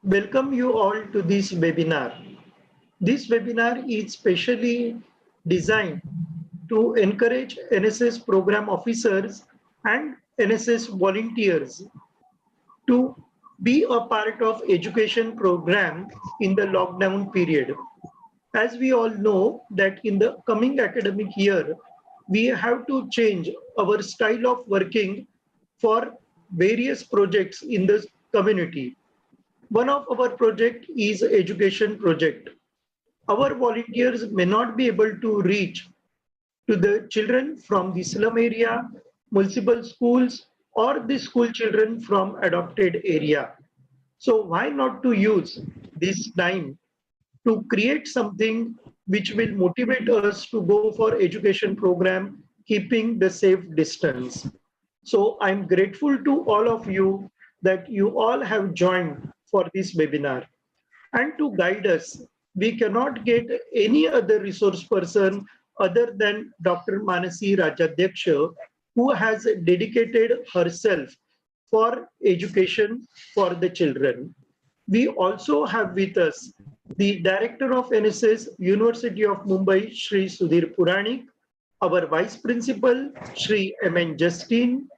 Welcome you all to this webinar. This webinar is specially designed to encourage NSS program officers and NSS volunteers to be a part of education program in the lockdown period. As we all know that in the coming academic year, we have to change our style of working for various projects in the community. One of our project is education project. Our volunteers may not be able to reach to the children from the slum area, municipal schools, or the school children from adopted area. So why not to use this time to create something which will motivate us to go for education program, keeping the safe distance. So I'm grateful to all of you that you all have joined for this webinar. And to guide us, we cannot get any other resource person other than Dr. Manasi Rajadhyaksha, who has dedicated herself for education for the children. We also have with us the Director of NSS, University of Mumbai, Shri Sudhir Puranik, our Vice Principal, Shri M.N. Justin,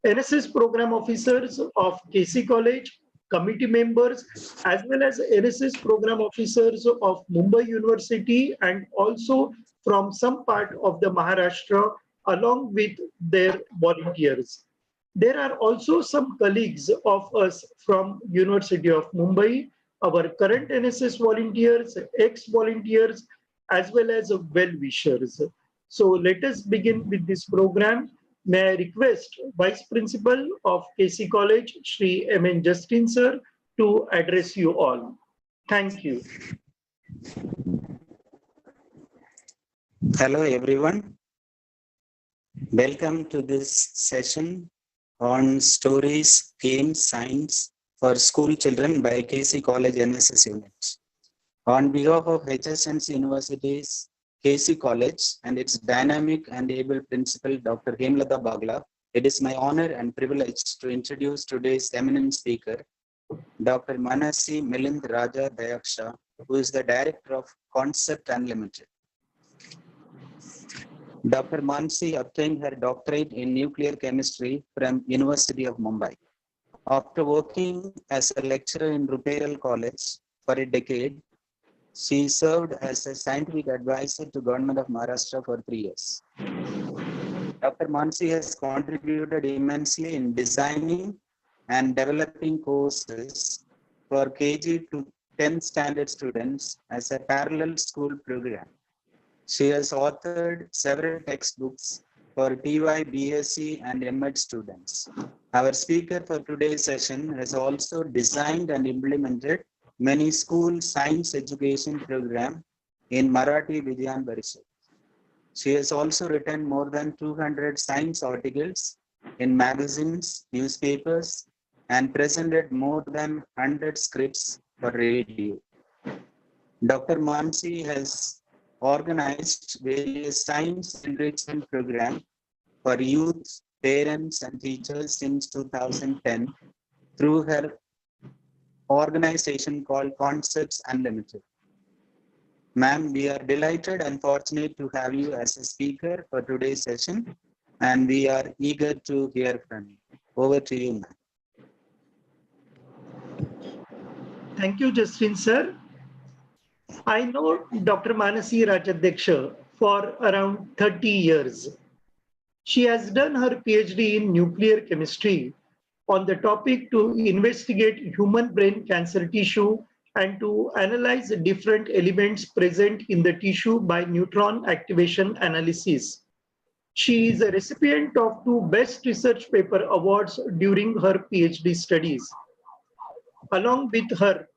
NSS Program Officers of KC College, committee members, as well as NSS Program Officers of Mumbai University and also from some part of the Maharashtra along with their volunteers. There are also some colleagues of us from University of Mumbai, our current NSS volunteers, ex-volunteers, as well as well-wishers. So let us begin with this program. May I request Vice Principal of KC College, Shri M.N. Justin sir, to address you all. Thank you. Hello everyone. Welcome to this session on stories, games, science for school children by KC College NSS units. On behalf of HSNC University's KC College and its dynamic and able principal, Dr. Hemlata Bagla, it is my honor and privilege to introduce today's eminent speaker, Dr. Manasi Milind Raja Dayaksha, who is the Director of Concept Unlimited. Dr. Manasi obtained her doctorate in nuclear chemistry from University of Mumbai. After working as a lecturer in Rupail College for a decade, she served as a scientific advisor to Government of Maharashtra for 3 years. Dr. Manasi has contributed immensely in designing and developing courses for KG to 10th standard students as a parallel school program. She has authored several textbooks for TY, BSc and MEd students. Our speaker for today's session has also designed and implemented many school science education programs in Marathi Vigyan Parishad. She has also written more than 200 science articles in magazines, newspapers, and presented more than 100 scripts for radio. Dr. Manasi has organized various science enrichment programs for youth, parents, and teachers since 2010 through her organization called Concepts Unlimited. Ma'am, we are delighted and fortunate to have you as a speaker for today's session, and we are eager to hear from you. Over to you, ma'am. Thank you, Justin sir. I know Dr. Manasi Rajadhyaksha for around 30 years. She has done her PhD in nuclear chemistry on the topic to investigate human brain cancer tissue and to analyze the different elements present in the tissue by neutron activation analysis. She is a recipient of 2 Best Research Paper Awards during her PhD studies. Along with her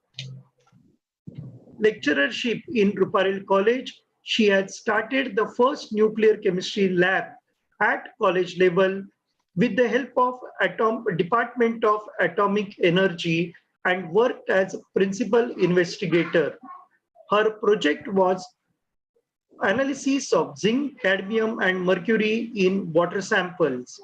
lecturership in Rupail College, she had started the first nuclear chemistry lab at college level with the help of Department of Atomic Energy and worked as principal investigator. Her project was analysis of zinc, cadmium, and mercury in water samples.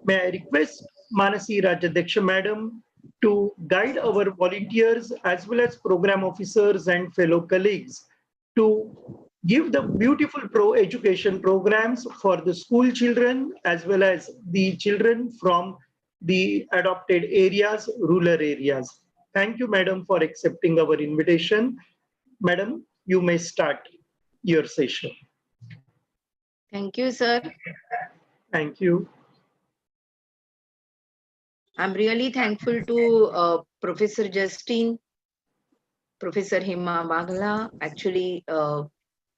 May I request Manasi Rajadhyaksha Madam to guide our volunteers as well as program officers and fellow colleagues to give the beautiful education programs for the school children as well as the children from the adopted areas, rural areas. Thank you, madam, for accepting our invitation. Madam, you may start your session. Thank you, sir. Thank you. I'm really thankful to Professor Justine, Professor Hima Bagla. Actually,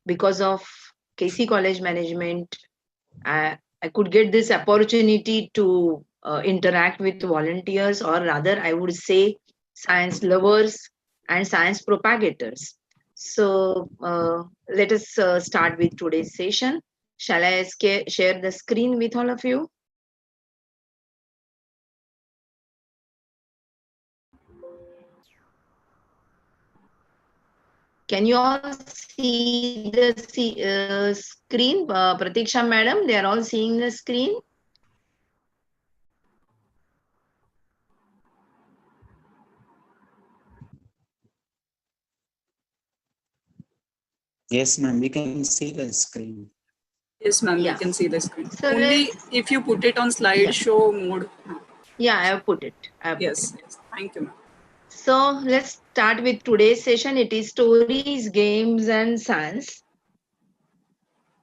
because of KC College Management, I could get this opportunity to interact with volunteers, or rather, I would say science lovers and science propagators. So let us start with today's session. Shall I share the screen with all of you? Can you all see the screen? Pratiksha madam, they are all seeing the screen. Yes, ma'am, we can see the screen. Yes, ma'am, Yeah. we can see the screen. So Only if you put it on slideshow mode. Yeah, I have put it. Yes, yes. Thank you, ma'am. So let's start with today's session. It is stories, games, and science.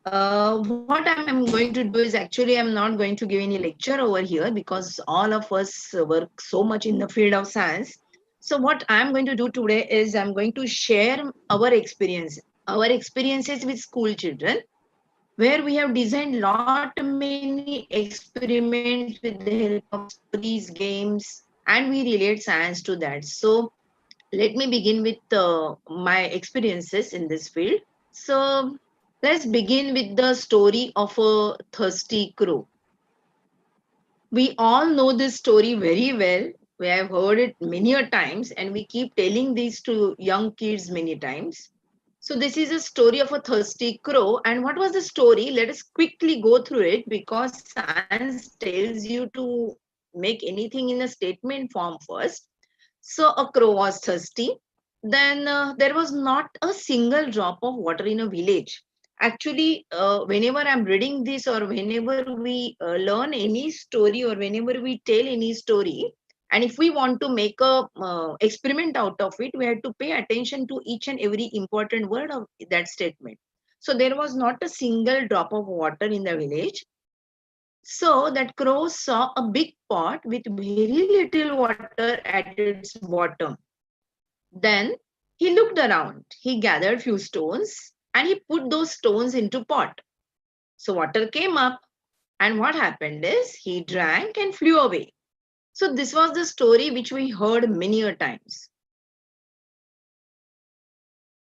What I'm going to do is actually I'm not going to give any lecture over here because all of us work so much in the field of science. So what I'm going to do today is I'm going to share our experiences with school children, where we have designed lot many experiments with the help of stories, games, and we relate science to that. So let me begin with my experiences in this field. So let's begin with the story of a thirsty crow. We all know this story very well. We have heard it many a times, and we keep telling this to young kids many times. So this is a story of a thirsty crow. And what was the story? Let us quickly go through it because science tells you to make anything in a statement form first. So a crow was thirsty. Then there was not a single drop of water in a village. Actually, whenever I'm reading this or whenever we learn any story or whenever we tell any story, and if we want to make a experiment out of it, we have to pay attention to each and every important word of that statement. So there was not a single drop of water in the village. So that crow saw a big pot with very little water at its bottom. Then he looked around. He gathered few stones and he put those stones into pot. So water came up, and what happened is he drank and flew away. So this was the story which we heard many a times.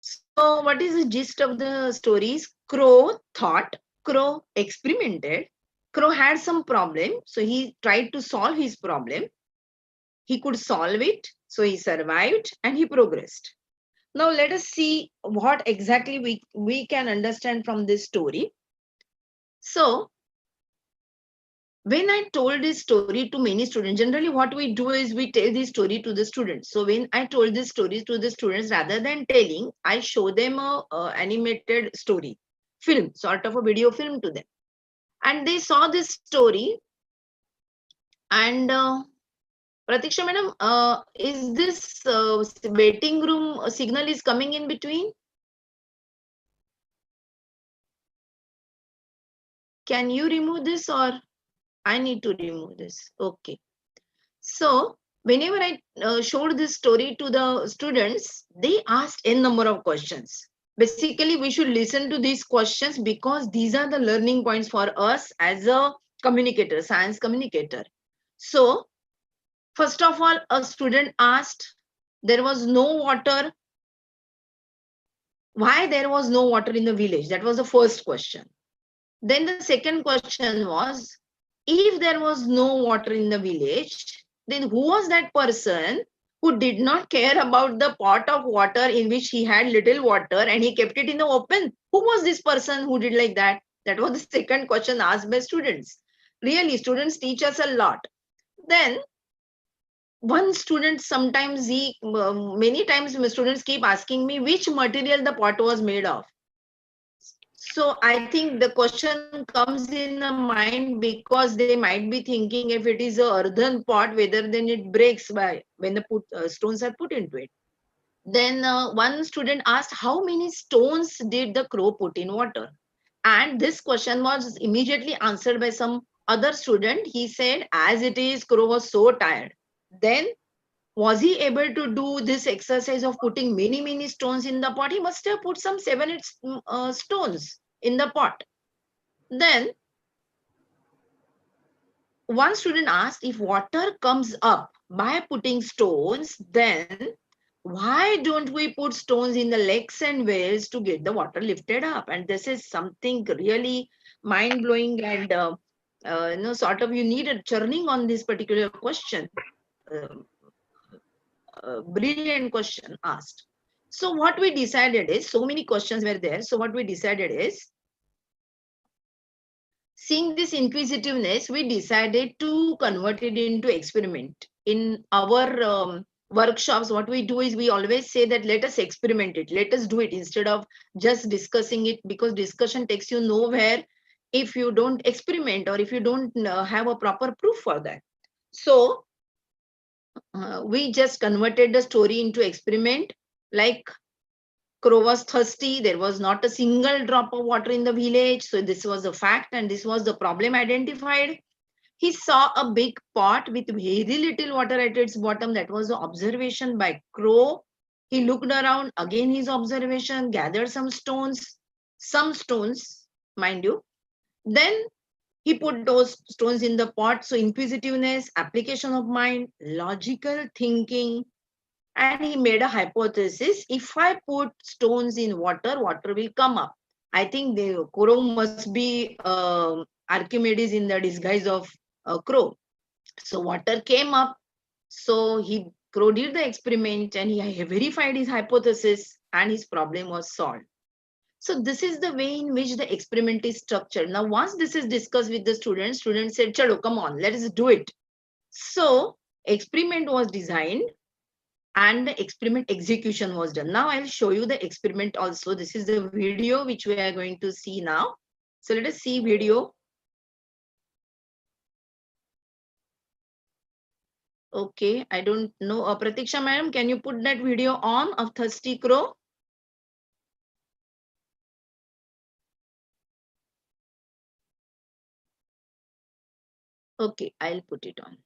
So what is the gist of the stories? Crow thought, Crow experimented, Crow had some problem, so he tried to solve his problem. He could solve it, so he survived and he progressed. Now let us see what exactly we can understand from this story. So when I told this story to many students, generally what we do is we tell this story to the students. So when I told this story to the students, rather than telling, I show them a animated story, film, sort of a video film to them. And they saw this story. And Pratiksha madam, is this waiting room signal is coming in between? Can you remove this or I need to remove this? Okay. So whenever I showed this story to the students, they asked n number of questions. Basically, we should listen to these questions because these are the learning points for us as a communicator, science communicator. So first of all, a student asked, there was no water. Why there was no water in the village? That was the first question. Then the second question was, if there was no water in the village, then who was that person who did not care about the pot of water in which he had little water and he kept it in the open? Who was this person who did like that? That was the second question asked by students. Really, students teach us a lot. Then one student sometimes many times students keep asking me which material the pot was made of. So I think the question comes in the mind because they might be thinking if it is a earthen pot, whether then it breaks by when the stones are put into it. Then one student asked how many stones did the crow put in water, and this question was immediately answered by some other student. He said as it is, crow was so tired. Then was he able to do this exercise of putting many stones in the pot? He must have put some 7 8 stones in the pot. Then one student asked if water comes up by putting stones, then why don't we put stones in the lakes and wells to get the water lifted up? And this is something really mind-blowing, and sort of you need a churning on this particular question. Brilliant question asked. So what we decided is, so many questions were there. So what we decided is, seeing this inquisitiveness, we decided to convert it into experiment. In our workshops, what we do is we always say that let us experiment it, let us do it instead of just discussing it, because discussion takes you nowhere if you don't experiment or if you don't have a proper proof for that. So we just converted the story into experiment. Like, crow was thirsty. There was not a single drop of water in the village. So this was a fact, and this was the problem identified. He saw a big pot with very little water at its bottom. That was the observation by crow. He looked around, again his observation, gathered some stones, mind you. Then he put those stones in the pot. So inquisitiveness, application of mind, logical thinking, and he made a hypothesis. If I put stones in water, water will come up. I think the crow must be Archimedes in the disguise of a crow. So water came up. So crow did the experiment and he verified his hypothesis, and his problem was solved. So this is the way in which the experiment is structured. Now, once this is discussed with the students said, "Chalo, come on, let us do it." So experiment was designed and the experiment execution was done. Now I'll show you the experiment also. This is the video which we are going to see now. So let us see video. Okay, I don't know. Pratiksha madam, can you put that video on of thirsty crow? Okay, I'll put it on.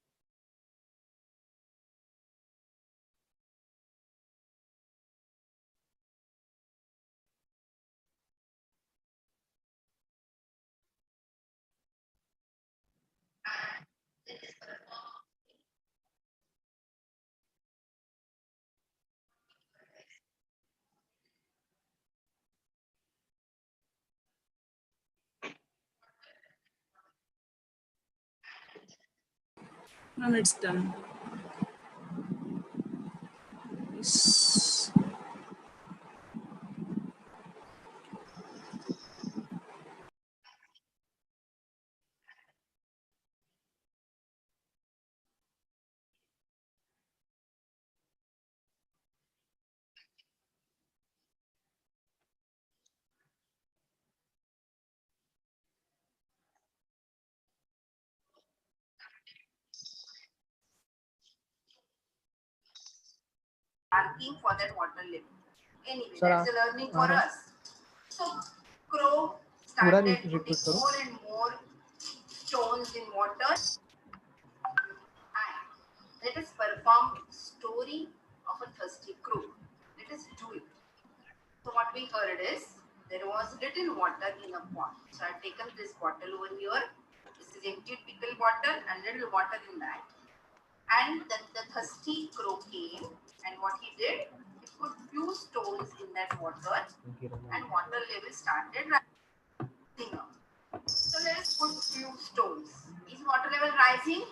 Ma'am, it's done. Yes. Marking for that water level. Anyway, that's a learning for us. So crow started putting more and more stones in water. And let us perform story of a thirsty crow. Let us do it. So what we heard is there was little water in a pot. So I've taken this bottle over here. This is empty pickle bottle and little water in that. And then the thirsty crow came, and what he did, he put few stones in that water, and water level started rising up. So let us put few stones. Is water level rising?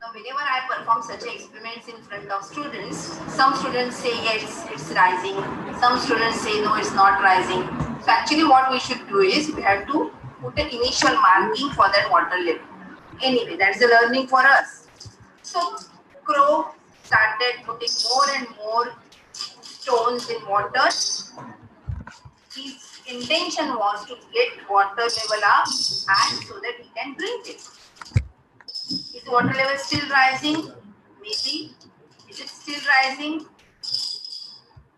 Now, whenever I perform such experiments in front of students, some students say yes, it's rising. Some students say no, it's not rising. So actually what we should do is we have to put an initial marking for that water level. Anyway, that's the learning for us. So crow started putting more and more stones in water. His intention was to get water level up and so that he can drink it. Is water level still rising? Maybe. Is it still rising?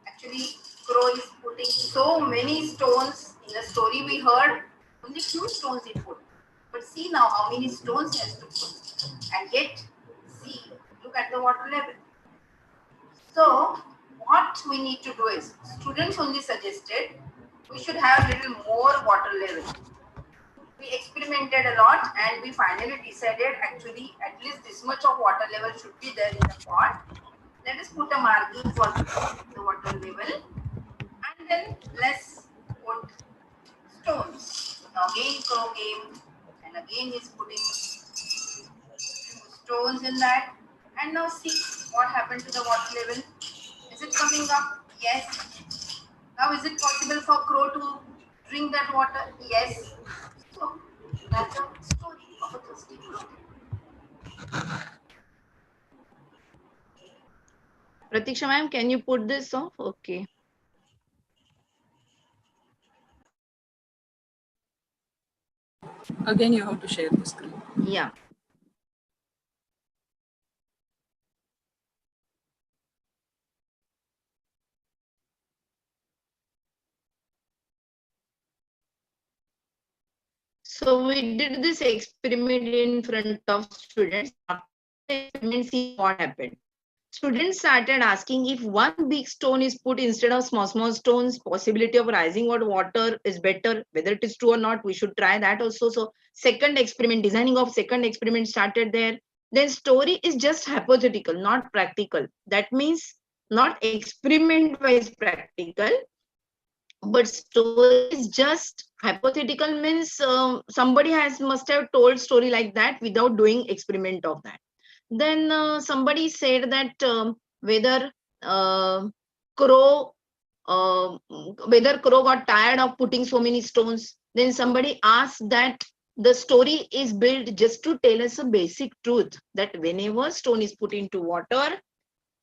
Actually, crow is putting so many stones. In the story we heard, only few stones he put. But see now how many stones he has to put. And yet, see, look at the water level. So, what we need to do is, students only suggested we should have a little more water level. We experimented a lot and we finally decided actually at least this much of water level should be there in the pot. Let us put a marking for the water level and then let's put stones. Now again crow came and again he's putting stones in that, and now see what happened to the water level. Is it coming up? Yes. Now is it possible for crow to drink that water? Yes. So that's a story of a thirsty crow. Pratiksha ma'am, can you put this off? Okay. Again, you have to share the screen. Yeah. So we did this experiment in front of students. After the experiment, see what happened. Students started asking if one big stone is put instead of small stones, possibility of rising water is better. Whether it is true or not, we should try that also. So second experiment, designing of second experiment started there. Then story is just hypothetical, not practical. That means not experiment wise practical, but story is just hypothetical, means somebody must have told story like that without doing experiment of that. Then somebody said that whether uh, crow whether crow got tired of putting so many stones. Then somebody asked that the story is built just to tell us a basic truth that whenever stone is put into water,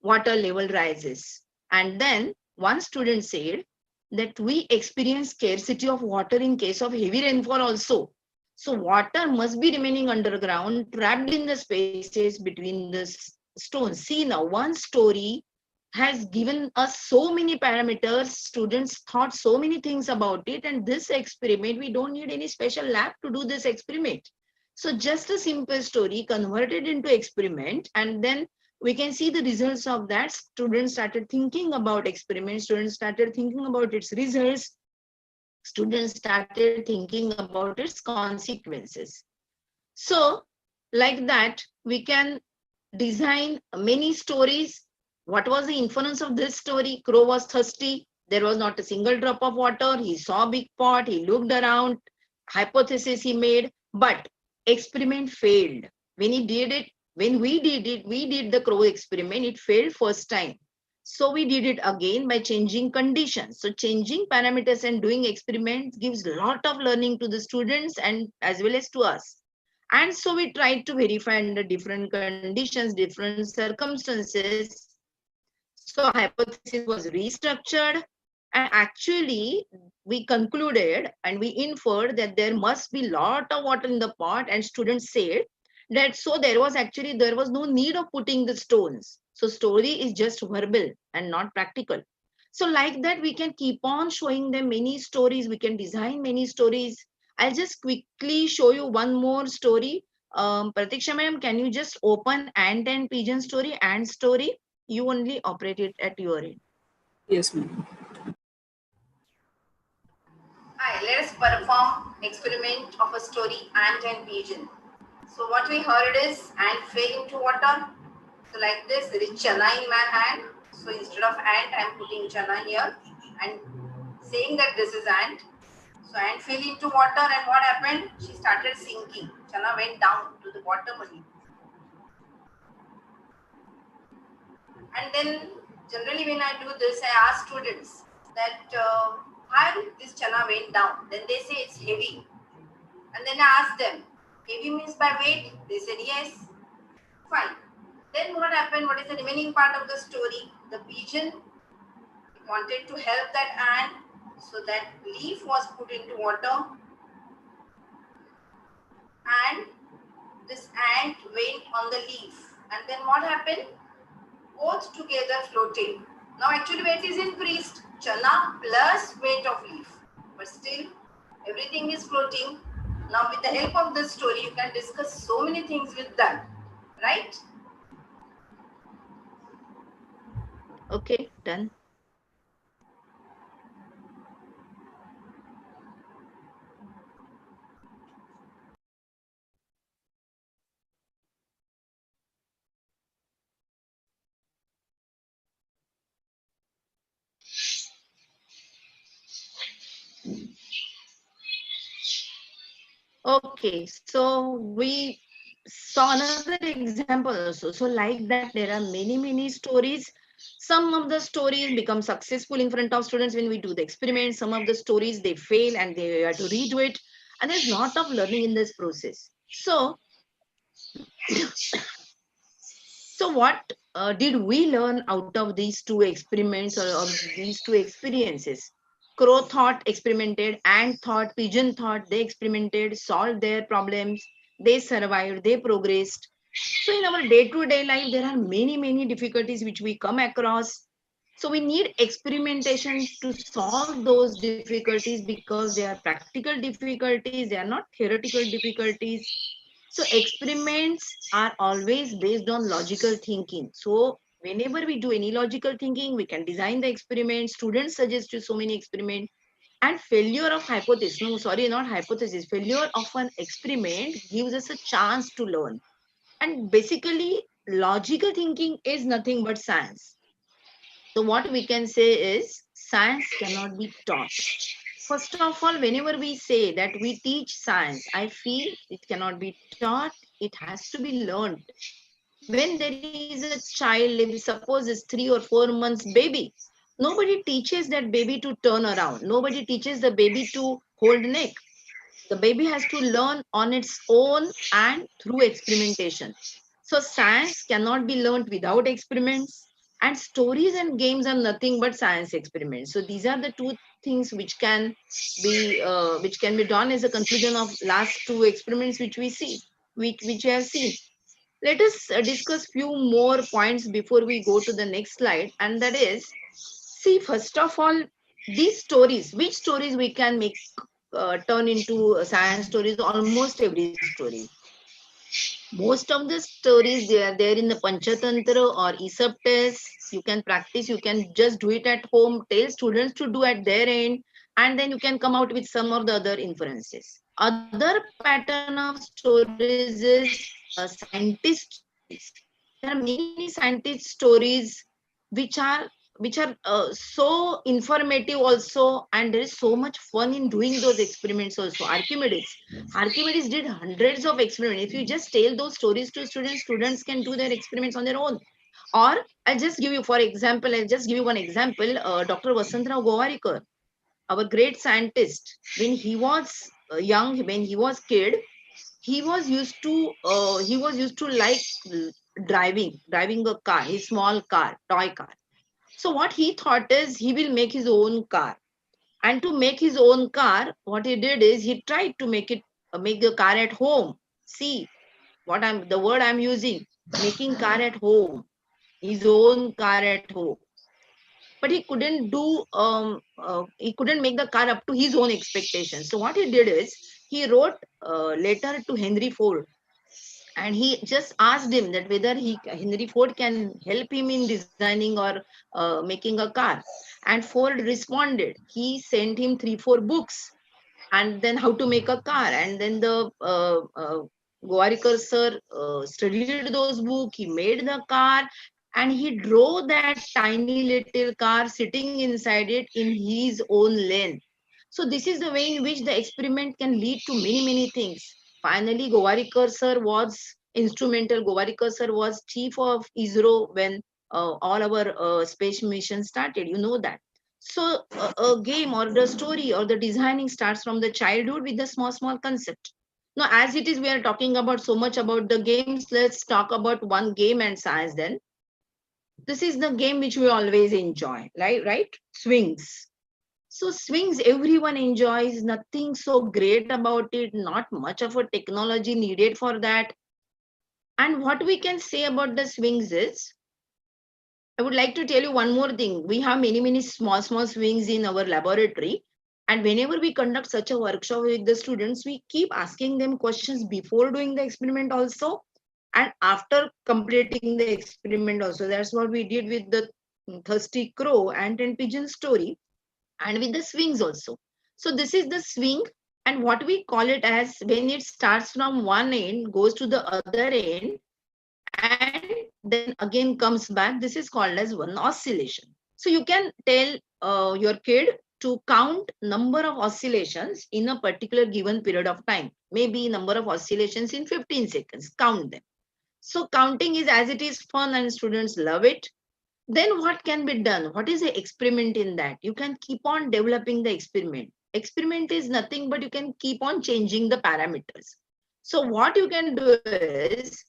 water level rises. And then one student said that we experience scarcity of water in case of heavy rainfall also. So water must be remaining underground, trapped in the spaces between the stones. See now, one story has given us so many parameters. Students thought so many things about it. And this experiment, we don't need any special lab to do this experiment. So just a simple story converted into experiment, and then we can see the results of that. Students started thinking about experiments, students started thinking about its results, students started thinking about its consequences. So like that, we can design many stories. What was the inference of this story? Crow was thirsty. There was not a single drop of water. He saw a big pot. He looked around. Hypothesis he made, but experiment failed. When he did it, when we did the crow experiment, it failed first time. So we did it again by changing conditions. So changing parameters and doing experiments gives a lot of learning to the students and as well as to us. And so we tried to verify under different conditions, different circumstances. So hypothesis was restructured, and actually we concluded and we inferred that there must be lot of water in the pot, and students said that so there was no need of putting the stones. So story is just verbal and not practical. So like that, we can keep on showing them many stories. We can design many stories. I'll just quickly show you one more story. Pratiksha ma'am, can you just open ant and pigeon story and story? You only operate it at your end. Yes, ma'am. Hi, let us perform experiment of a story ant and pigeon. So what we heard is ant fell into water. So like this, there is chana in my hand. So instead of ant, I am putting chana here and saying that this is ant. So ant fell into water and what happened? She started sinking. Chana went down to the bottom only. And then generally when I do this, I ask students that how this chana went down. Then they say it's heavy. And then I ask them, heavy means by weight? They said yes. Fine. Then what happened? What is the remaining part of the story? The pigeon wanted to help that ant, so that leaf was put into water, and this ant went on the leaf. And then what happened? Both together floating. Now actually weight is increased, chana plus weight of leaf, but still everything is floating. Now with the help of this story, you can discuss so many things with that, right? Okay, done. Okay, so we saw another example also. So like that, there are many stories. Some of the stories become successful in front of students when we do the experiment. Some of the stories, they fail and they have to redo it. And there's a lot of learning in this process. So what did we learn out of these two experiments or these two experiences? Crow thought, experimented, ant thought, pigeon thought, they experimented, solved their problems, they survived, they progressed. So in our day-to-day life, there are many difficulties which we come across. So we need experimentation to solve those difficulties because they are practical difficulties, they are not theoretical difficulties. So experiments are always based on logical thinking. So whenever we do any logical thinking, we can design the experiment. Students suggest you so many experiments. And failure of hypothesis, no, sorry, not hypothesis, failure of an experiment gives us a chance to learn. And basically, logical thinking is nothing but science. So what we can say is science cannot be taught. First of all, whenever we say that we teach science, I feel it cannot be taught, it has to be learned. When there is a child, suppose it's 3 or 4 months baby, nobody teaches that baby to turn around. Nobody teaches the baby to hold neck. The baby has to learn on its own and through experimentation. So science cannot be learned without experiments, and stories and games are nothing but science experiments. So these are the two things which can be done as a conclusion of last two experiments which we have seen. Let us discuss few more points before we go to the next slide, and that is, see, first of all, these stories, which stories we can make turn into science stories? Almost every story. Most of the stories, they are there in the Panchatantra or Aesop test. You can practice, you can just do it at home, tell students to do at their end, and then you can come out with some of the other inferences. Other pattern of stories is scientist stories. There are many scientist stories which are so informative also, and there is so much fun in doing those experiments also. Archimedes did hundreds of experiments. If you just tell those stories to students, students can do their experiments on their own. Or I'll just give you, for example, I'll just give you one example. Dr. Vasantrao Govarikar, our great scientist, when he was young, when he was kid, he was used to like driving a car, his small car, toy car. So what he thought is he will make his own car. And to make his own car, what he did is he tried to make the car at home. See the word I'm using, making car at home, his own car at home. But he couldn't make the car up to his own expectations. So what he did is he wrote a letter to Henry Ford, and he just asked him that whether Henry Ford can help him in designing or making a car. And Ford responded. He sent him 3-4 books, and then how to make a car. And then the Gowarikar sir studied those books. He made the car, and he drove that tiny little car sitting inside it in his own lane. So this is the way in which the experiment can lead to many things. Finally, Gowarikar sir was instrumental. Gowarikar sir was chief of ISRO when all our space mission started. You know that. So a game or the story or the designing starts from the childhood with the small concept. Now, as it is, we are talking about so much about the games. Let's talk about one game and science then. This is the game which we always enjoy, right? Swings. So swings, everyone enjoys, nothing so great about it, not much of a technology needed for that. And what we can say about the swings is, I would like to tell you one more thing. We have many small swings in our laboratory. And whenever we conduct such a workshop with the students, we keep asking them questions before doing the experiment also, and after completing the experiment also. That's what we did with the thirsty crow and 10 pigeon story, and with the swings also. So this is the swing, and what we call it as, when it starts from one end, goes to the other end, and then again comes back, this is called as one oscillation. So you can tell your kid to count number of oscillations in a particular given period of time, maybe number of oscillations in 15 seconds, count them. So counting is, as it is, fun and students love it. Then what can be done? What is the experiment in that? You can keep on developing the experiment. Experiment is nothing but you can keep on changing the parameters. So what you can do is,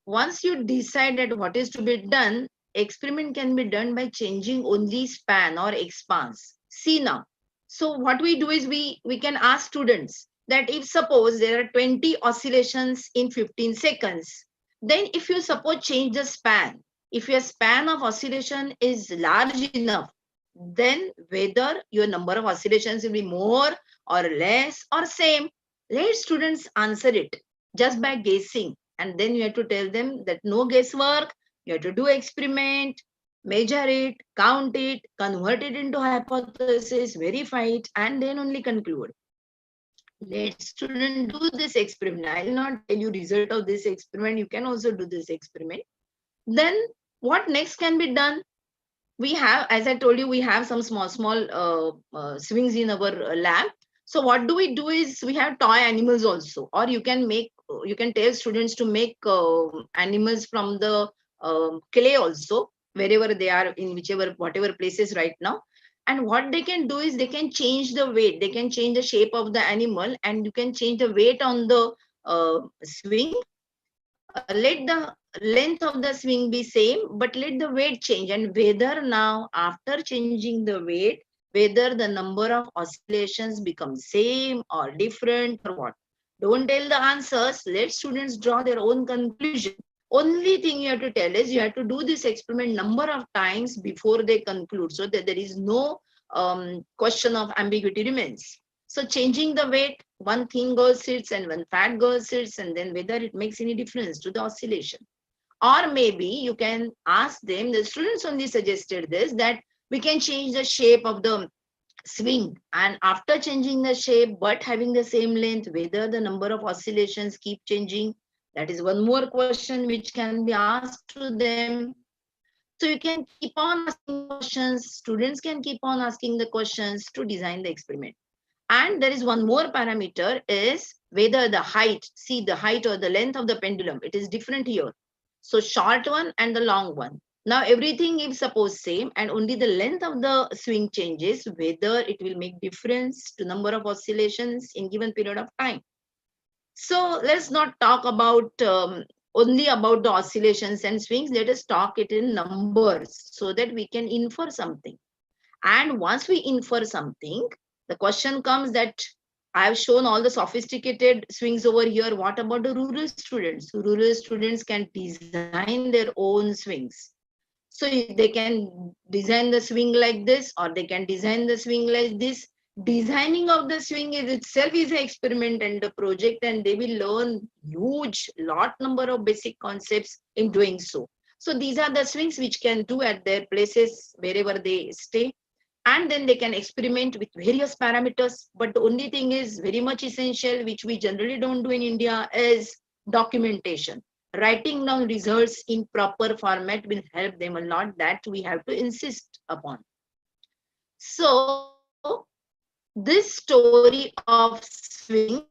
once you decided what is to be done, experiment can be done by changing only span or expanse. See now. So what we do is, we can ask students that if suppose there are 20 oscillations in 15 seconds, then if you suppose change the span, if your span of oscillation is large enough, then whether your number of oscillations will be more or less or same, let students answer it just by guessing. And then you have to tell them that no guesswork, you have to do experiment, measure it, count it, convert it into hypothesis, verify it, and then only conclude. Let student do this experiment. I will not tell you result of this experiment. You can also do this experiment. Then what next can be done? We have, as I told you, we have some small swings in our lab. So what do we do is, we have toy animals also, or you can tell students to make animals from the clay also, wherever they are, in whatever places right now. And what they can do is, they can change the weight, they can change the shape of the animal, and you can change the weight on the swing. Let the length of the swing be same, but let the weight change, and whether now after changing the weight, whether the number of oscillations become same or different or what. Don't tell the answers, let students draw their own conclusion. Only thing you have to tell is, you have to do this experiment number of times before they conclude, so that there is no question of ambiguity remains. So changing the weight, one thin girl sits and one fat girl sits, and then whether it makes any difference to the oscillation. Or maybe you can ask them, the students only suggested this, that we can change the shape of the swing, and after changing the shape but having the same length, whether the number of oscillations keep changing. That is one more question which can be asked to them. So you can keep on asking questions, students can keep on asking the questions to design the experiment. And there is one more parameter, is whether the height, see the height or the length of the pendulum, it is different here. So short one and the long one. Now everything is suppose same, and only the length of the swing changes, whether it will make difference to number of oscillations in given period of time. So let's not talk about only about the oscillations and swings. Let us talk it in numbers, so that we can infer something. And once we infer something, the question comes that I have shown all the sophisticated swings over here. What about the rural students? Rural students can design their own swings. So they can design the swing like this, or they can design the swing like this. Designing of the swing is itself is an experiment and a project, and they will learn huge number of basic concepts in doing so. So these are the swings which can do at their places wherever they stay. And then they can experiment with various parameters. But the only thing is very much essential, which we generally don't do in India, is documentation. Writing down results in proper format will help them a lot. That we have to insist upon. So this story of swings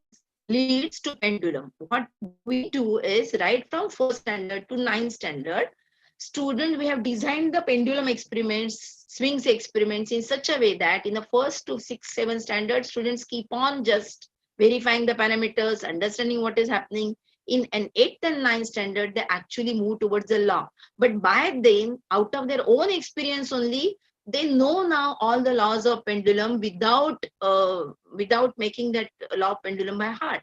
leads to pendulum. What we do is, right from 4th standard to 9th standard, student, we have designed the pendulum experiments, swings experiments in such a way that in the 1st to 6th, 7th standard, students keep on just verifying the parameters, understanding what is happening. In an 8th and 9th standard, they actually move towards the law. But by then, out of their own experience only, they know now all the laws of pendulum without making that law of pendulum by heart.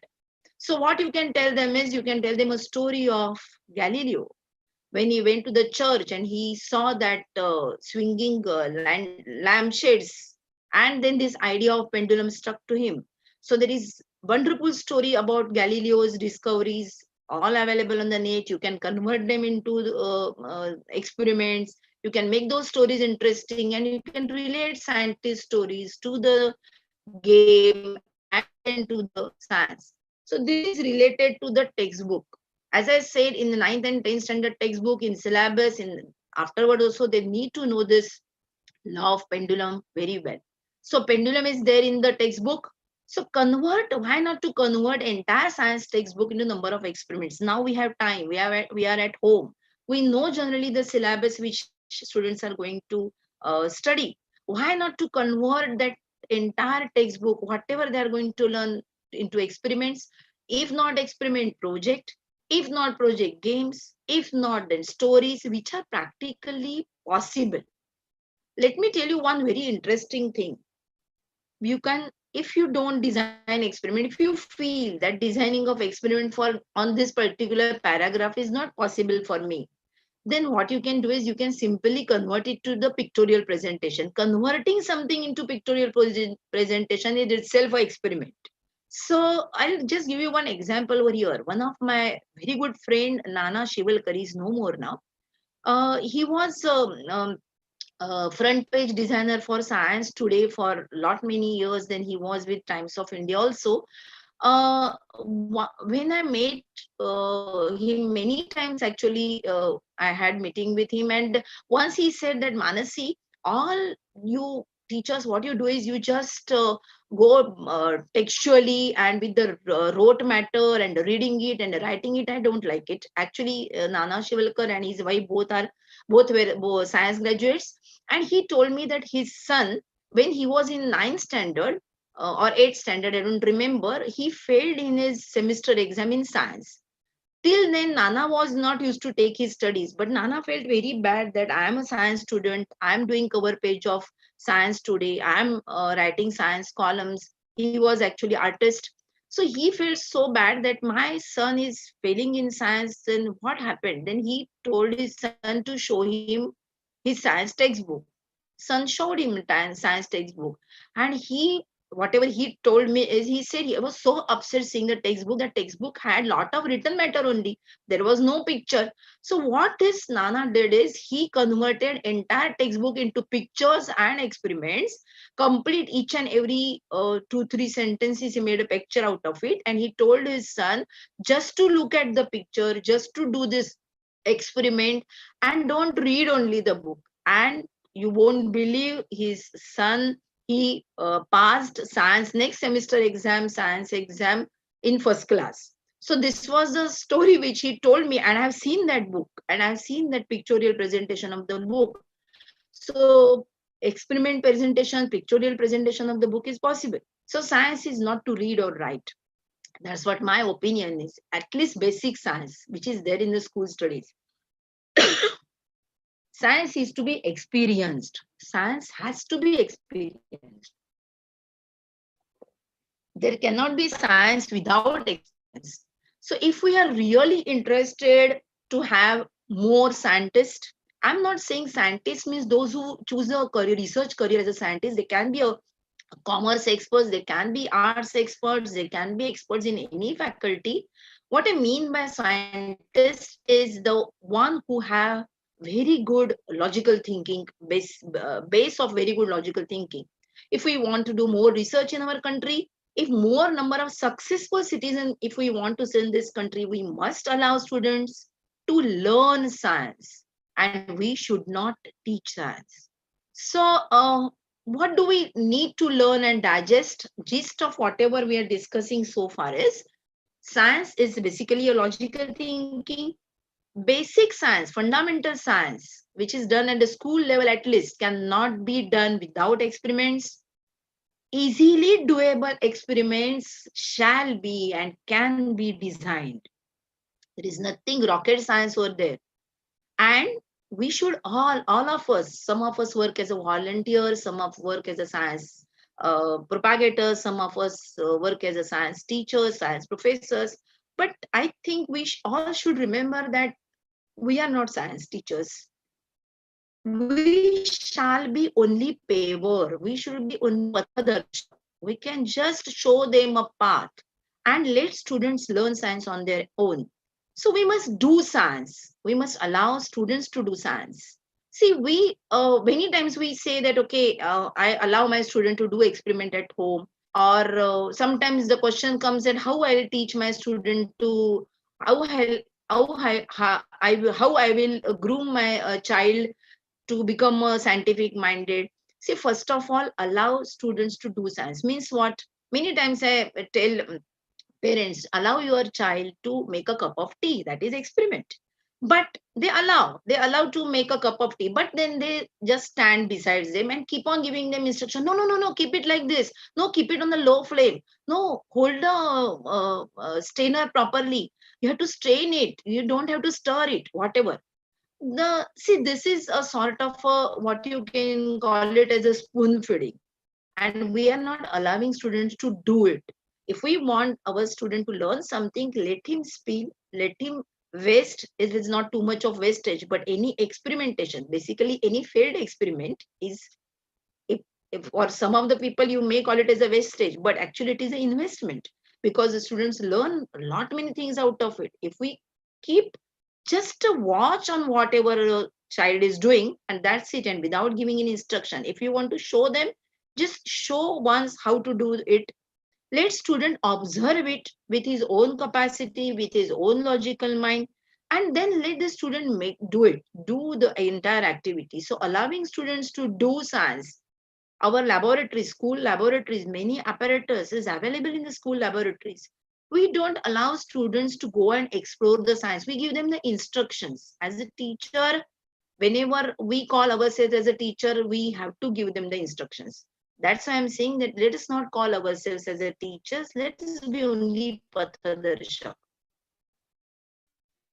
So what you can tell them is, you can tell them a story of Galileo when he went to the church and he saw that swinging lampshades, and then this idea of pendulum struck to him. So there is wonderful story about Galileo's discoveries, all available on the net. You can convert them into experiments. You can make those stories interesting, and you can relate scientist stories to the game and to the science. So this is related to the textbook. As I said, in the 9th and 10th standard textbook, in syllabus, in afterward also, they need to know this law of pendulum very well. So pendulum is there in the textbook. So why not to convert entire science textbook into number of experiments? Now we have time, we are at home. We know generally the syllabus which students are going to study. Why not to convert that entire textbook, whatever they are going to learn, into experiments? If not experiment, project. If not project, games. If not, then stories which are practically possible. Let me tell you one very interesting thing. You can, if you don't design experiment, if you feel that designing of experiment for on this particular paragraph is not possible for me, then what you can do is you can simply convert it to the pictorial presentation. Converting something into pictorial presentation is itself an experiment. So I'll just give you one example over here. One of my very good friend, Nana Shivalkar, is no more now. He was front page designer for Science Today for lot many years. Then he was with Times of India also. When I met him many times, actually, I had meeting with him, and once he said that, Manasi, all you teachers, what you do is you just go textually and with the rote matter and reading it and writing it. I don't like it. Actually, Nana Shivalkar and his wife both science graduates, and he told me that his son, when he was in 9th standard, or 8th standard, I don't remember, he failed in his semester exam in science. Till then, Nana was not used to take his studies, but Nana felt very bad that I am a science student, I am doing cover page of Science Today, I am writing science columns. He was actually artist. So he felt so bad that my son is failing in science. Then what happened? Then he told his son to show him his science textbook. Son showed him science textbook, and he, whatever he told me is, he said he was so upset seeing the textbook. The textbook had lot of written matter only, there was no picture. So what this Nana did is he converted entire textbook into pictures and experiments, complete each and every 2-3 sentences, he made a picture out of it, and he told his son just to look at the picture, just to do this experiment, and don't read only the book. And you won't believe, his son, he passed science next semester exam, science exam, in first class. So this was the story which he told me, and I have seen that book, and I have seen that pictorial presentation of the book. So experiment presentation, pictorial presentation of the book is possible. So science is not to read or write. That's what my opinion is. At least basic science, which is there in the school studies. Science is to be experienced. Science has to be experienced. There cannot be science without experience. So if we are really interested to have more scientists, I'm not saying scientists means those who choose a career, research career as a scientist. They can be a commerce experts, they can be arts experts, they can be experts in any faculty. What I mean by scientist is the one who have very good logical thinking, base of very good logical thinking. If we want to do more research in our country, if more number of successful citizens, if we want to send this country, we must allow students to learn science, and we should not teach science. So what do we need to learn and digest? Gist of whatever we are discussing so far is, science is basically a logical thinking. Basic science, fundamental science, which is done at the school level at least, cannot be done without experiments. easily doable experiments shall be and can be designed. There is nothing rocket science over there. And we should all of us, some of us work as a volunteer, some of work as a science propagators, some of us work as a science teachers, science professors. But I think we all should remember that we are not science teachers. We shall be only paver. We should be only pathadarsha. We can just show them a path and let students learn science on their own. So we must do science. We must allow students to do science. See, we many times we say that, okay, I allow my student to do experiment at home, or sometimes the question comes that how I will teach my student to how I will groom my child to become a scientific minded. See, first of all, allow students to do science. Means what? Many times I tell parents, allow your child to make a cup of tea. That is experiment. But they allow to make a cup of tea, but then they just stand beside them and keep on giving them instruction. No, no, no, no, keep it like this. No, keep it on the low flame. No, hold the strainer properly. You have to strain it. You don't have to stir it, whatever. This is a sort of a, what you can call it as a spoon feeding, and we are not allowing students to do it. If we want our student to learn something, let him spill, let him waste. It is not too much of wastage, but any experimentation, basically any failed experiment is, if for some of the people you may call it as a wastage, but actually it is an investment, because the students learn a lot many things out of it. If we keep just a watch on whatever a child is doing and that's it, and without giving any instruction, if you want to show them, just show once how to do it. Let student observe it with his own capacity, with his own logical mind, and then let the student do the entire activity. So allowing students to do science, our laboratories, school laboratories, many apparatus is available in the school laboratories. We don't allow students to go and explore the science. We give them the instructions. As a teacher, whenever we call ourselves as a teacher, we have to give them the instructions. That's why I'm saying that let us not call ourselves as a teachers. Let us be only pathadarsha.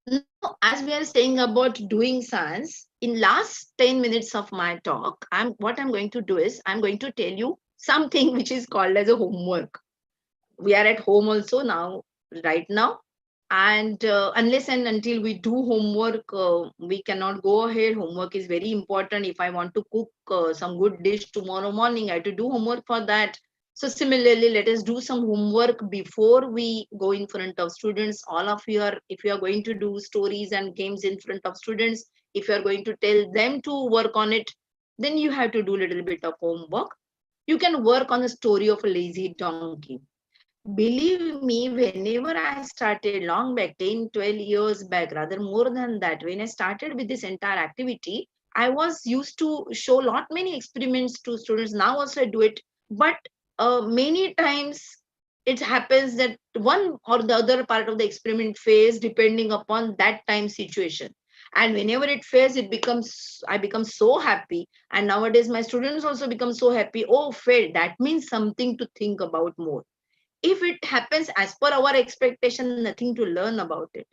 Now, as we are saying about doing science, in last 10 minutes of my talk, what I'm going to do is I'm going to tell you something which is called as a homework. We are at home also now, right now. And unless and until we do homework, we cannot go ahead. Homework is very important. If I want to cook some good dish tomorrow morning, I have to do homework for that. So similarly, let us do some homework before we go in front of students. All of you are, if you are going to do stories and games in front of students, if you are going to tell them to work on it, then you have to do a little bit of homework. You can work on the story of a lazy donkey. Believe me, whenever I started long back, 10, 12 years back, rather more than that, when I started with this entire activity, I was used to show lot many experiments to students. Now also I do it. But many times it happens that one or the other part of the experiment fails depending upon that time situation. And whenever it fails, I become so happy. And nowadays my students also become so happy. Oh, failed. That means something to think about more. If it happens as per our expectation, nothing to learn about it.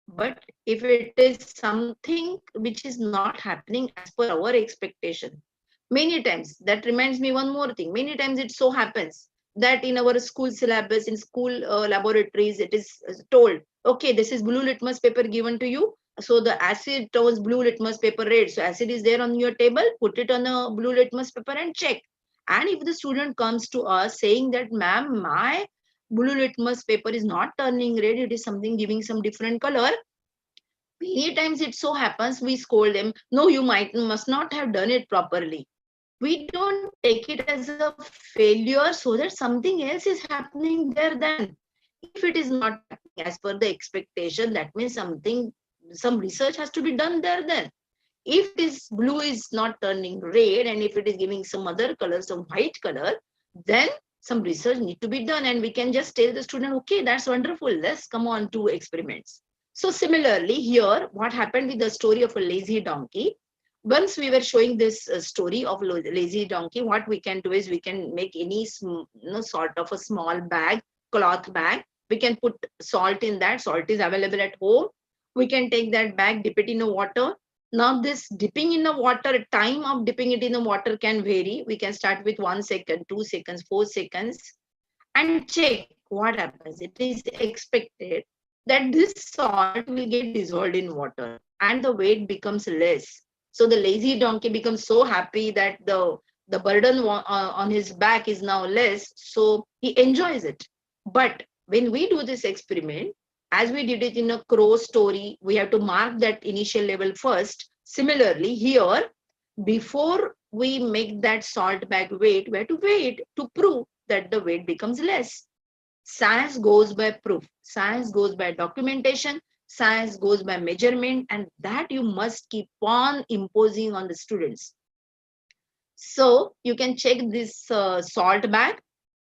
But if it is something which is not happening as per our expectation, many times, that reminds me one more thing. Many times it so happens that in our school syllabus, in school laboratories, it is told, okay, this is blue litmus paper given to you. So the acid turns blue litmus paper red. So acid is there on your table, put it on a blue litmus paper and check. And if the student comes to us saying that, ma'am, my blue litmus paper is not turning red, it is something giving some different color. Many times it so happens we scold them, no, you must not have done it properly. We don't take it as a failure so that something else is happening there then. If it is not happening as per the expectation, that means some research has to be done there then. If this blue is not turning red and if it is giving some other color, some white color, then some research need to be done, and we can just tell the student, okay, that's wonderful, let's come on to experiments. So similarly here, what happened with the story of a lazy donkey, once we were showing this story of lazy donkey, what we can do is we can make any sort of a small bag, cloth bag. We can put salt in that. Salt is available at home. We can take that bag, dip it in the water. Now this dipping in the water, time of dipping it in the water can vary. We can start with 1 second, 2 seconds, 4 seconds, and check what happens. It is expected that this salt will get dissolved in water and the weight becomes less. So the lazy donkey becomes so happy that the burden on his back is now less. So he enjoys it. But when we do this experiment, as we did it in a crow story, we have to mark that initial level first. Similarly, here, before we make that salt bag weight, we have to wait to prove that the weight becomes less. Science goes by proof. Science goes by documentation. Science goes by measurement, and that you must keep on imposing on the students. So you can check this salt bag.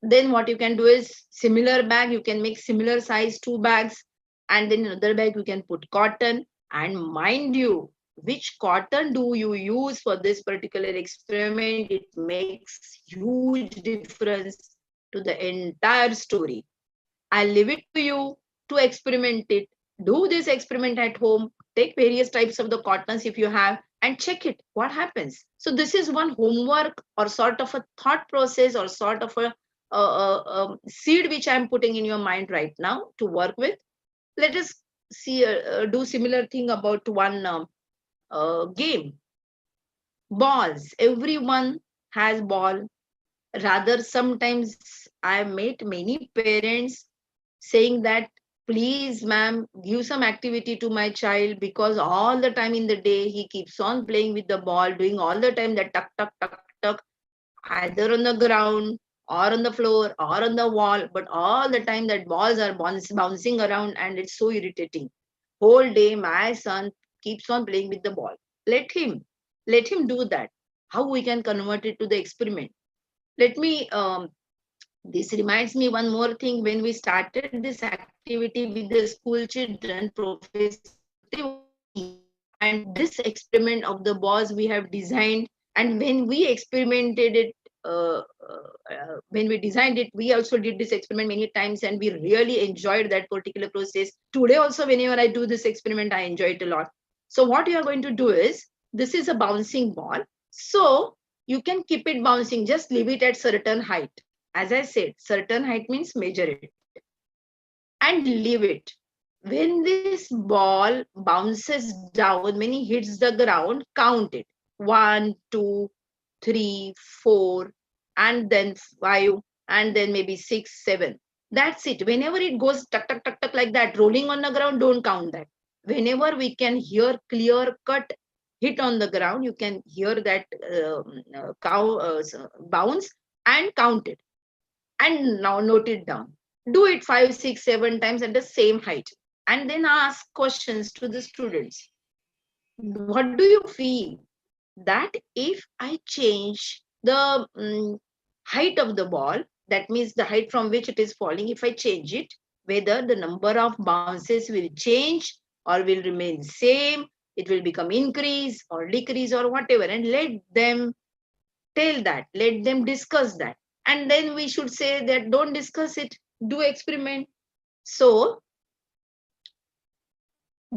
Then what you can do is similar bag, you can make similar size 2 bags, and then another bag you can put cotton. And mind you, which cotton do you use for this particular experiment? It makes huge difference to the entire story. I'll leave it to you to experiment it. Do this experiment at home. Take various types of the cottons if you have and check it. What happens? So this is one homework or sort of a thought process or sort of a seed which I'm putting in your mind right now to work with. Let us see do similar thing about one game. Balls. Everyone has ball. Rather, sometimes I met many parents saying that, please, ma'am, give some activity to my child because all the time in the day he keeps on playing with the ball, doing all the time that tuck, tuck, tuck, tuck, either on the ground or on the floor or on the wall, but all the time that balls are bouncing around and it's so irritating. Whole day, my son keeps on playing with the ball. Let him do that. How we can convert it to the experiment? Let me, this reminds me one more thing. When we started this activity with the school children, and this experiment of the balls we have designed, and when we experimented it, when we designed it, we also did this experiment many times and we really enjoyed that particular process. Today also, whenever I do this experiment, I enjoy it a lot. So what you are going to do is, this is a bouncing ball. So you can keep it bouncing, just leave it at certain height. As I said, certain height means measure it and leave it. When this ball bounces down, when it hits the ground, count it. 1, 2, 3, 4, and then 5, and then maybe 6, 7. That's it. Whenever it goes tuck, tuck, tuck, tuck like that, rolling on the ground, don't count that. Whenever we can hear clear cut hit on the ground, you can hear that bounce and count it. And now note it down. Do it 5, 6, 7 times at the same height. And then ask questions to the students. What do you feel that if I change the height of the ball, that means the height from which it is falling, if I change it, whether the number of bounces will change or will remain same, it will become increase or decrease or whatever, and let them tell that, let them discuss that. And then we should say that don't discuss it, do experiment. So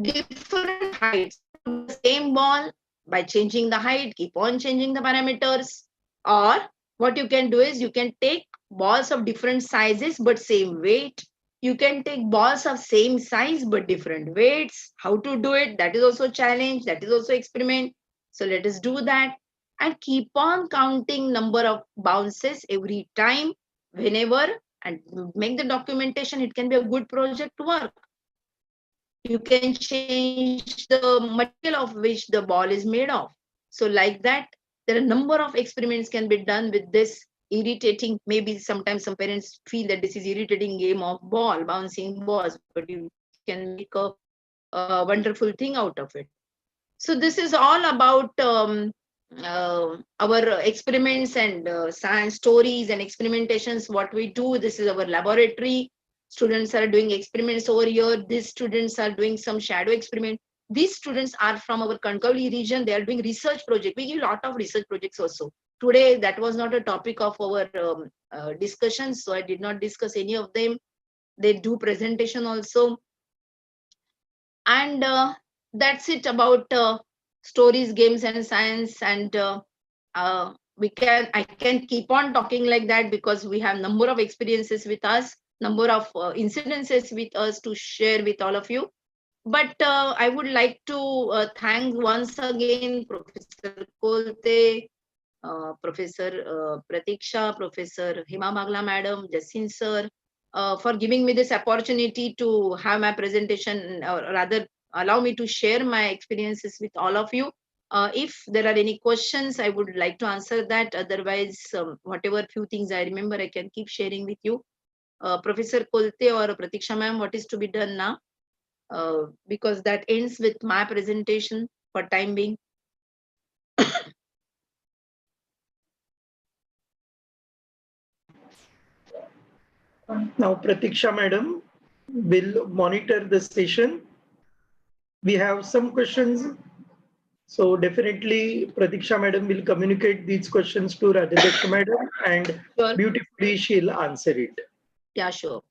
different heights, the same ball, by changing the height, keep on changing the parameters. Or what you can do is you can take balls of different sizes but same weight. You can take balls of same size but different weights. How to do it? That is also a challenge. That is also experiment. So let us do that and keep on counting number of bounces every time, whenever, and make the documentation. It can be a good project work. You can change the material of which the ball is made of. So like that, there are a number of experiments can be done with this irritating. Maybe sometimes some parents feel that this is irritating game of ball, bouncing balls, but you can make a wonderful thing out of it. So this is all about our experiments and science stories and experimentations, what we do. This is our laboratory. Students are doing experiments over here. These students are doing some shadow experiment. these students are from our Kankavli region. They are doing research project. We give a lot of research projects also. Today, that was not a topic of our discussion, so I did not discuss any of them. They do presentation also. And that's it about stories, games, and science. And I can keep on talking like that because we have number of experiences with us, number of incidences with us to share with all of you. But I would like to thank once again Professor Kolte, Professor Pratiksha, Professor Hima Bagla Madam, Jasin Sir, for giving me this opportunity to have my presentation, or rather allow me to share my experiences with all of you. If there are any questions, I would like to answer that. Otherwise, whatever few things I remember, I can keep sharing with you. Professor Kolte or Pratiksha ma'am, what is to be done now? Because that ends with my presentation for time being. Now, Pratiksha madam will monitor the session. We have some questions. So definitely Pratiksha madam will communicate these questions to Rajadhyaksha madam, and Sure. beautifully she'll answer it. Yeah, sure.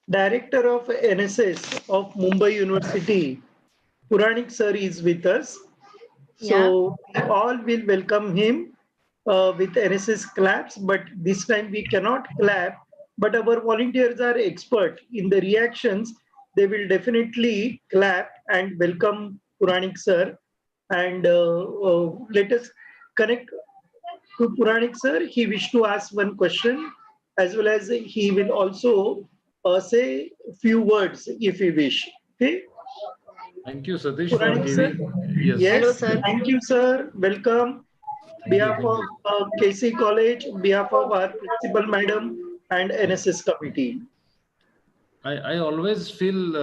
Director of NSS of Mumbai University, Puranik sir is with us. So we all will welcome him with NSS claps, but this time we cannot clap. But our volunteers are expert in the reactions. They will definitely clap and welcome Puranik sir. And let us connect to Puranik sir. He wished to ask one question, as well as he will also say few words if he wish. Okay. Thank you, Satish, for Puranik sir. giving. Yes. Yes. Hello, sir. Thank you, sir. Welcome. Thank you, Behalf thank of KC College, behalf of our principal madam and NSS committee. I always feel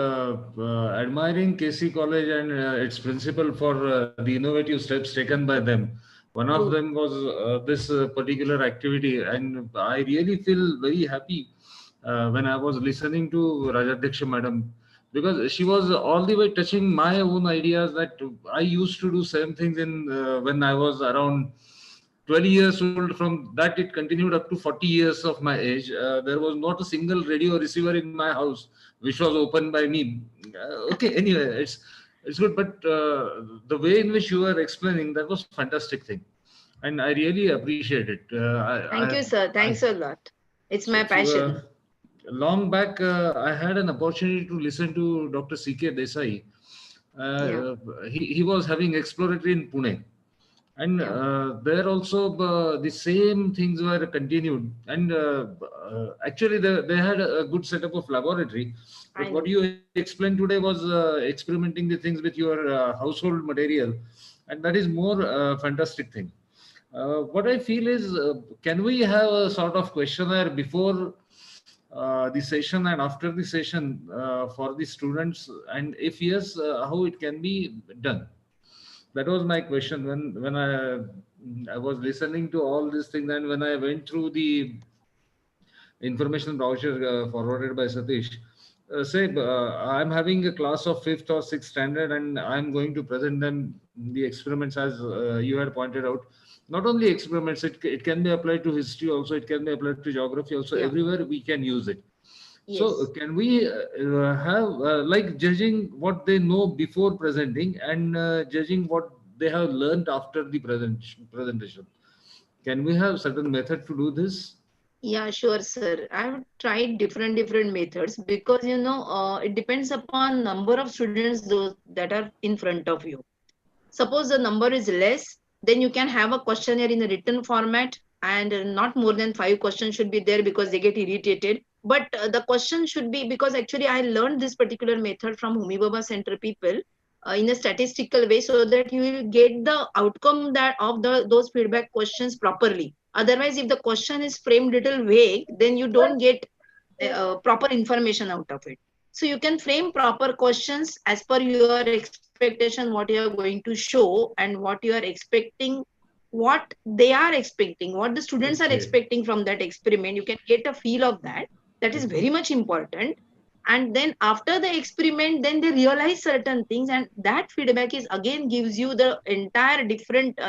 admiring KC College and its principal for the innovative steps taken by them. One of them was this particular activity, and I really feel very happy when I was listening to Rajadhyaksha madam, because she was all the way touching my own ideas that I used to do same things in when I was around 20 years old. From that, it continued up to 40 years of my age. There was not a single radio receiver in my house which was opened by me. Okay, anyway, it's good, but the way in which you were explaining, that was fantastic thing, and I really appreciate it. Thank you, sir. Thanks a lot. It's my passion. Long back, I had an opportunity to listen to Dr. C.K. Desai. He was having exploratory in Pune. And there also the same things were continued. And actually, they had a good setup of laboratory. But what you explained today was experimenting the things with your household material. And that is more fantastic thing. What I feel is, can we have a sort of questionnaire before the session and after the session for the students? And if yes, how it can be done? That was my question when I was listening to all these things, and when I went through the information brochure forwarded by Satish. Say I'm having a class of 5th or 6th standard, and I'm going to present them the experiments as you had pointed out. Not only experiments, it can be applied to history also, it can be applied to geography also. Everywhere we can use it. So can we have like judging what they know before presenting, and judging what they have learned after the presentation? Can we have certain method to do this? Yeah, sure, sir. I've tried different methods because it depends upon number of students those that are in front of you. Suppose the number is less, then you can have a questionnaire in a written format, and not more than 5 questions should be there because they get irritated. But the question should be, because actually I learned this particular method from Homi Baba Center people in a statistical way, so that you will get the outcome that of those feedback questions properly. Otherwise, if the question is framed little vague, then you don't get proper information out of it. So you can frame proper questions as per your expectation, what you are going to show and what you are expecting, what they are expecting, what the students are Okay. expecting from that experiment. You can get a feel of that. That is very Okay. much important. And then after the experiment, then they realize certain things, and that feedback is again gives you the entire different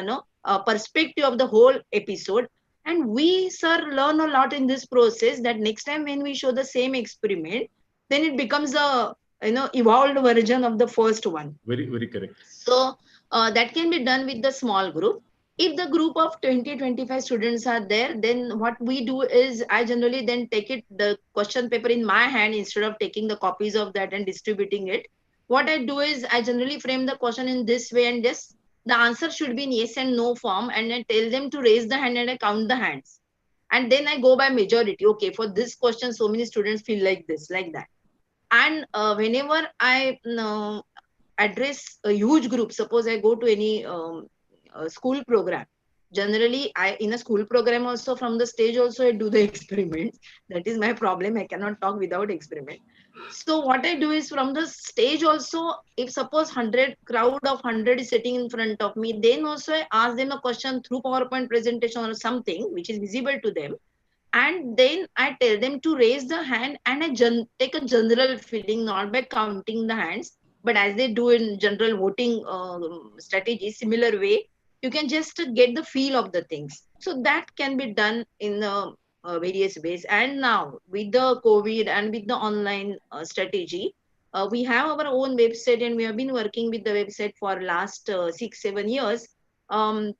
perspective of the whole episode. And we, sir, learn a lot in this process, that next time when we show the same experiment, then it becomes a evolved version of the first one. Very, very correct. So that can be done with the small group. If the group of 20-25 students are there, then what we do is I generally then take the question paper in my hand instead of taking the copies of that and distributing it. What I do is I generally frame the question in this way, and just the answer should be in yes and no form, and I tell them to raise the hand and I count the hands. And then I go by majority. Okay, for this question, so many students feel like this, like that. And whenever I address a huge group, suppose I go to any school program, generally I in a school program also, from the stage also I do the experiments. That is my problem, I cannot talk without experiment. So what I do is, from the stage also, if suppose 100 crowd of 100 is sitting in front of me, then also I ask them a question through PowerPoint presentation or something which is visible to them, and then I tell them to raise the hand, and I take a general feeling, not by counting the hands, but as they do in general voting strategy, similar way, you can just get the feel of the things. So that can be done in various ways. And now with the COVID and with the online strategy, we have our own website, and we have been working with the website for last 6-7 years. Um,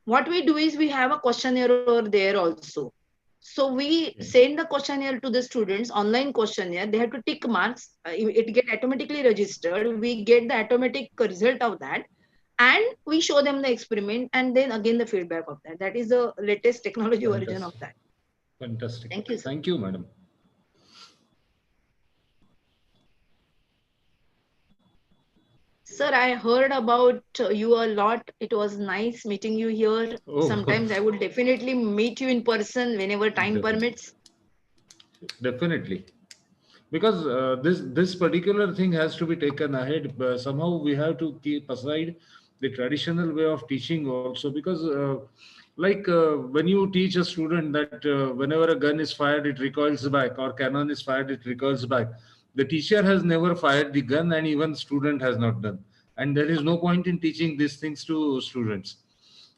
what we do is we have a questionnaire over there also. So we Okay. send the questionnaire to the students, online questionnaire. They have to tick marks. It get automatically registered. We get the automatic result of that, and we show them the experiment, and then again the feedback of that. That is the latest technology version of Fantastic. that. Fantastic. Thank you, sir. Thank you, madam. Sir, I heard about you a lot. It was nice meeting you here. Oh, Sometimes I would definitely meet you in person whenever time definitely. permits. Definitely. Because this particular thing has to be taken ahead. Somehow we have to keep aside the traditional way of teaching also, because when you teach a student that whenever a gun is fired it recoils back, or cannon is fired it recoils back, the teacher has never fired the gun, and even student has not done, and there is no point in teaching these things to students.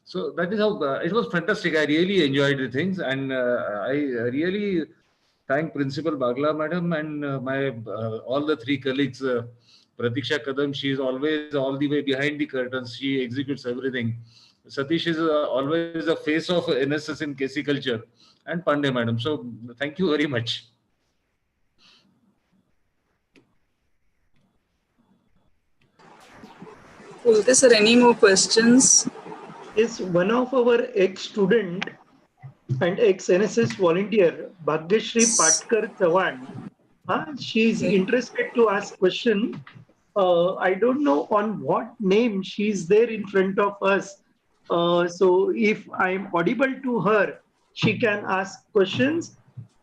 So that is how it was fantastic. I really enjoyed the things, and I really thank Principal Bagla Madam and my all the three colleagues. Pratiksha Kadam, she is always all the way behind the curtains. She executes everything. Satish is always the face of NSS in KC culture, and Pandey Madam. So thank you very much. Pulte sir, any more questions? Is one of our ex-student and ex-NSS volunteer, Bhagyashri Patkar Chavan. She is Okay. interested to ask question. I don't know on what name she is there in front of us. So if I am audible to her, she can ask questions.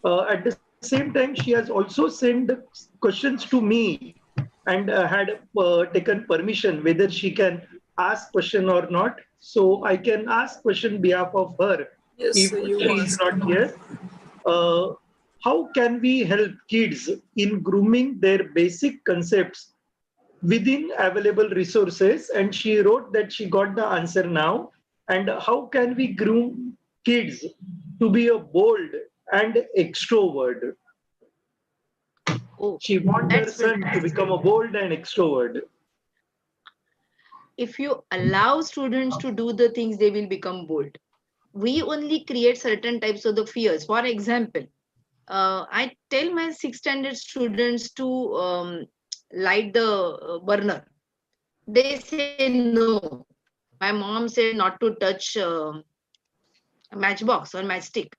At the same time, she has also sent questions to me and had taken permission whether she can ask question or not. So I can ask question behalf of her Yes, if sir, you she is ask. not here. Uh, how can we help kids in grooming their basic concepts within available resources? And she wrote that she got the answer now. And how can we groom kids to be a bold and extrovert? Oh, She wants her that's son to fantastic. become a bold and extrovert. If you allow students to do the things, they will become bold. we only create certain types of the fears. For example, I tell my 6th standard students to light the burner. They say no. My mom said not to touch matchbox or matchstick.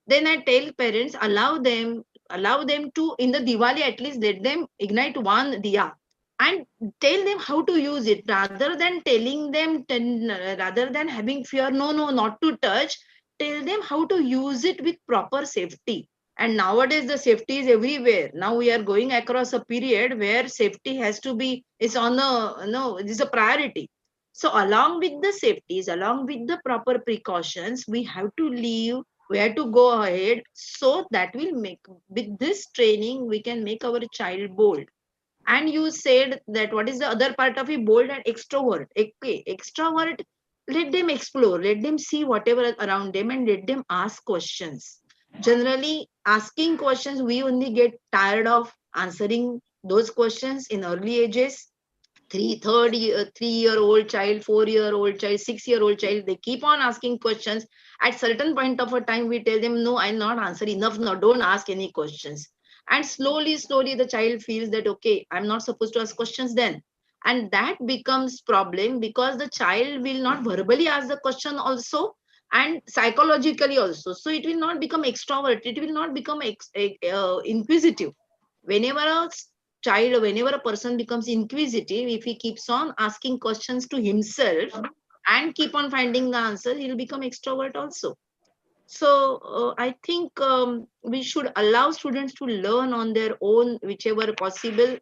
Then I tell parents, allow them to, in the Diwali at least, let them ignite one diya and tell them how to use it, rather than telling them, rather than having fear, no, no, not to touch. Tell them how to use it with proper safety. And nowadays the safety is everywhere. Now we are going across a period where safety has to be, is on the, no, it is a priority. So along with the safeties, along with the proper precautions, we have to leave, we have to go ahead, so that will make, with this training, we can make our child bold. And you said that what is the other part of it? Bold and extrovert. Okay, extrovert, let them explore, let them see whatever around them, and let them ask questions. Generally, asking questions, we only get tired of answering those questions in early ages. 3-year-old child, 4-year-old child, 6-year-old child, they keep on asking questions. At certain point of a time, we tell them, no, I'll not answer enough, no, don't ask any questions. And slowly the child feels that, okay, I'm not supposed to ask questions then. And that becomes problem, because the child will not verbally ask the question also, and psychologically also. So it will not become extrovert, it will not become inquisitive. Whenever a child, whenever a person becomes inquisitive, if he keeps on asking questions to himself and keep on finding the answer, he'll become extrovert also. So I think we should allow students to learn on their own, whichever possible.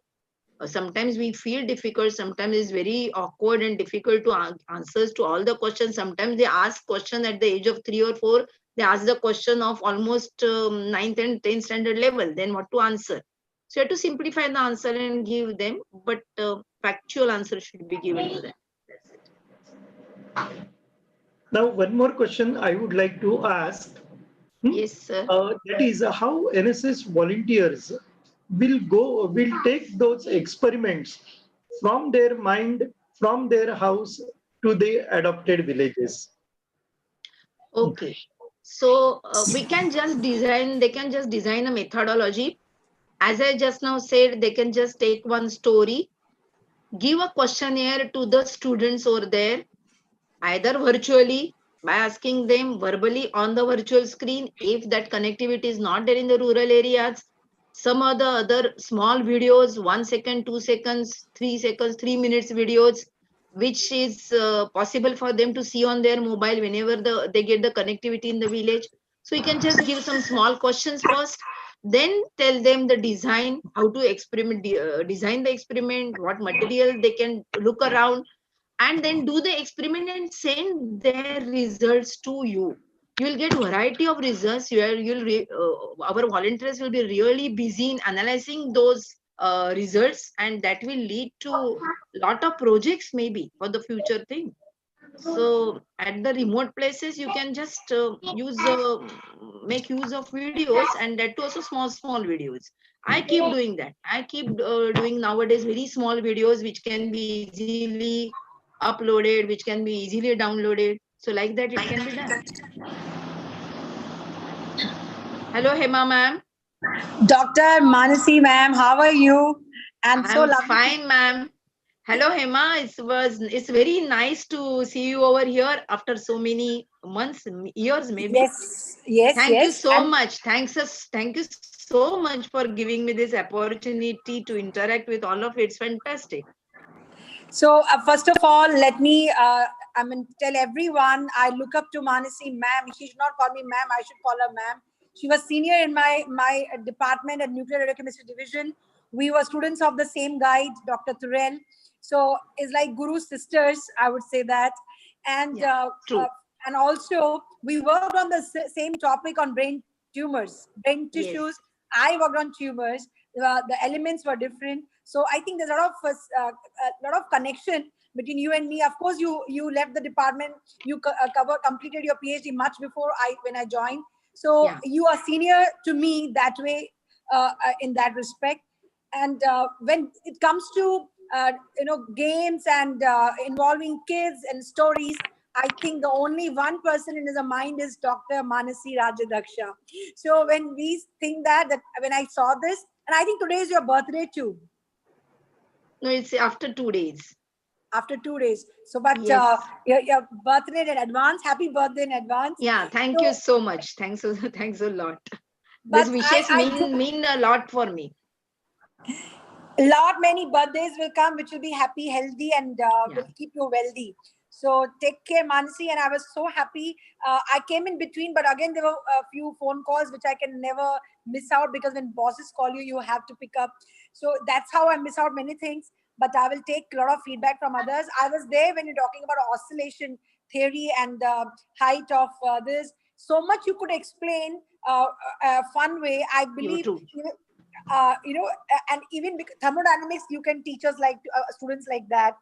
Sometimes we feel difficult, sometimes it's very awkward and difficult to answers to all the questions. Sometimes they ask question at the age of 3 or 4, they ask the question of almost 9th and 10th standard level, then what to answer. So you have to simplify the answer and give them, but factual answer should be given to them. That's it. Now, one more question I would like to ask. Yes, sir. That is how NSS volunteers will take those experiments from their mind, from their house to the adopted villages. Okay. So we can just design, they can just design a methodology. As I just now said, they can just take one story, give a questionnaire to the students over there, either virtually by asking them verbally on the virtual screen. If that connectivity is not there in the rural areas, some other small videos, 1 second, 2 seconds, 3 seconds, 3 minutes videos, which is possible for them to see on their mobile whenever they get the connectivity in the village. So you can just give some small questions first, then tell them the design, how to experiment, design the experiment, what material they can look around, and then do the experiment and send their results to you. You will get variety of results. Our volunteers will be really busy in analyzing those results, and that will lead to lot of projects maybe for the future thing. So at the remote places, you can just make use of videos, and that too also small videos. I keep doing that. I keep doing nowadays very small videos which can be easily uploaded, which can be easily downloaded. So like that it can be done. Hello, Hema ma'am. Dr. Manasi ma'am, how are you? And so I'm lovely. fine, ma'am. Hello, Hema. It's very nice to see you over here after so many months, years maybe. Yes. Thank you so much. Thank you so much for giving me this opportunity to interact with all of you. It's fantastic. So first of all, let me tell everyone I look up to Manasi ma'am. She should not call me ma'am. I should call her ma'am. She was senior in my department at Nuclear Radiochemistry Division. We were students of the same guide, Dr. Turrell. So it's like guru sisters, I would say that. And true. And also we worked on the same topic on brain tumors, brain tissues. Yes. I worked on tumors. The elements were different. So I think there's a lot of connection between you and me. Of course, you left the department. You completed your PhD much before when I joined. So you are senior to me that way, in that respect. And when it comes to games and involving kids and stories, I think the only one person in his mind is Dr. Manasi Rajadaksha. So when we think that when I saw this, and I think today is your birthday too. No, it's after 2 days. After 2 days. So, but Yes. your birthday in advance. Happy birthday in advance. Yeah, thank you so much. Thanks a lot. But These wishes mean a lot for me. Many birthdays will come, which will be happy, healthy, and will keep you wealthy. So take care, Manasi. And I was so happy. I came in between, but again, there were a few phone calls which I can never miss out, because when bosses call you, you have to pick up. So that's how I miss out many things. But I will take a lot of feedback from others. I was there when you're talking about oscillation theory and the height of this. So much you could explain a fun way. I believe, and even thermodynamics, you can teach us like students like that.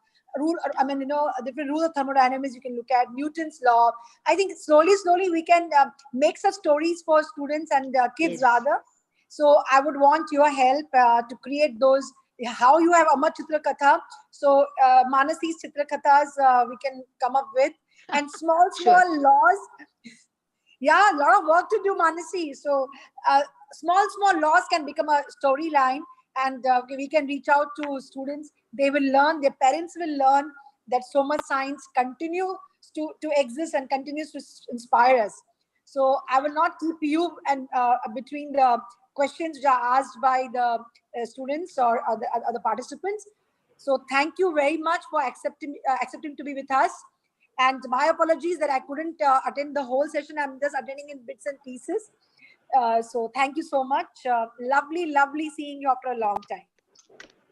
Different rules of thermodynamics you can look at, Newton's law. I think slowly we can make such stories for students and kids rather. So I would want your help to create those. How you have Amar Chitra Katha. So Manasi's Chitra Kathas we can come up with, and small laws. Yeah, a lot of work to do, Manasi. So small laws can become a storyline, and we can reach out to students. They will learn, their parents will learn that so much science continues to exist and continues to inspire us. So I will not keep you and between the questions which are asked by the students or the participants. So thank you very much for accepting to be with us. And my apologies that I couldn't attend the whole session. I'm just attending in bits and pieces. So thank you so much. Lovely seeing you after a long time.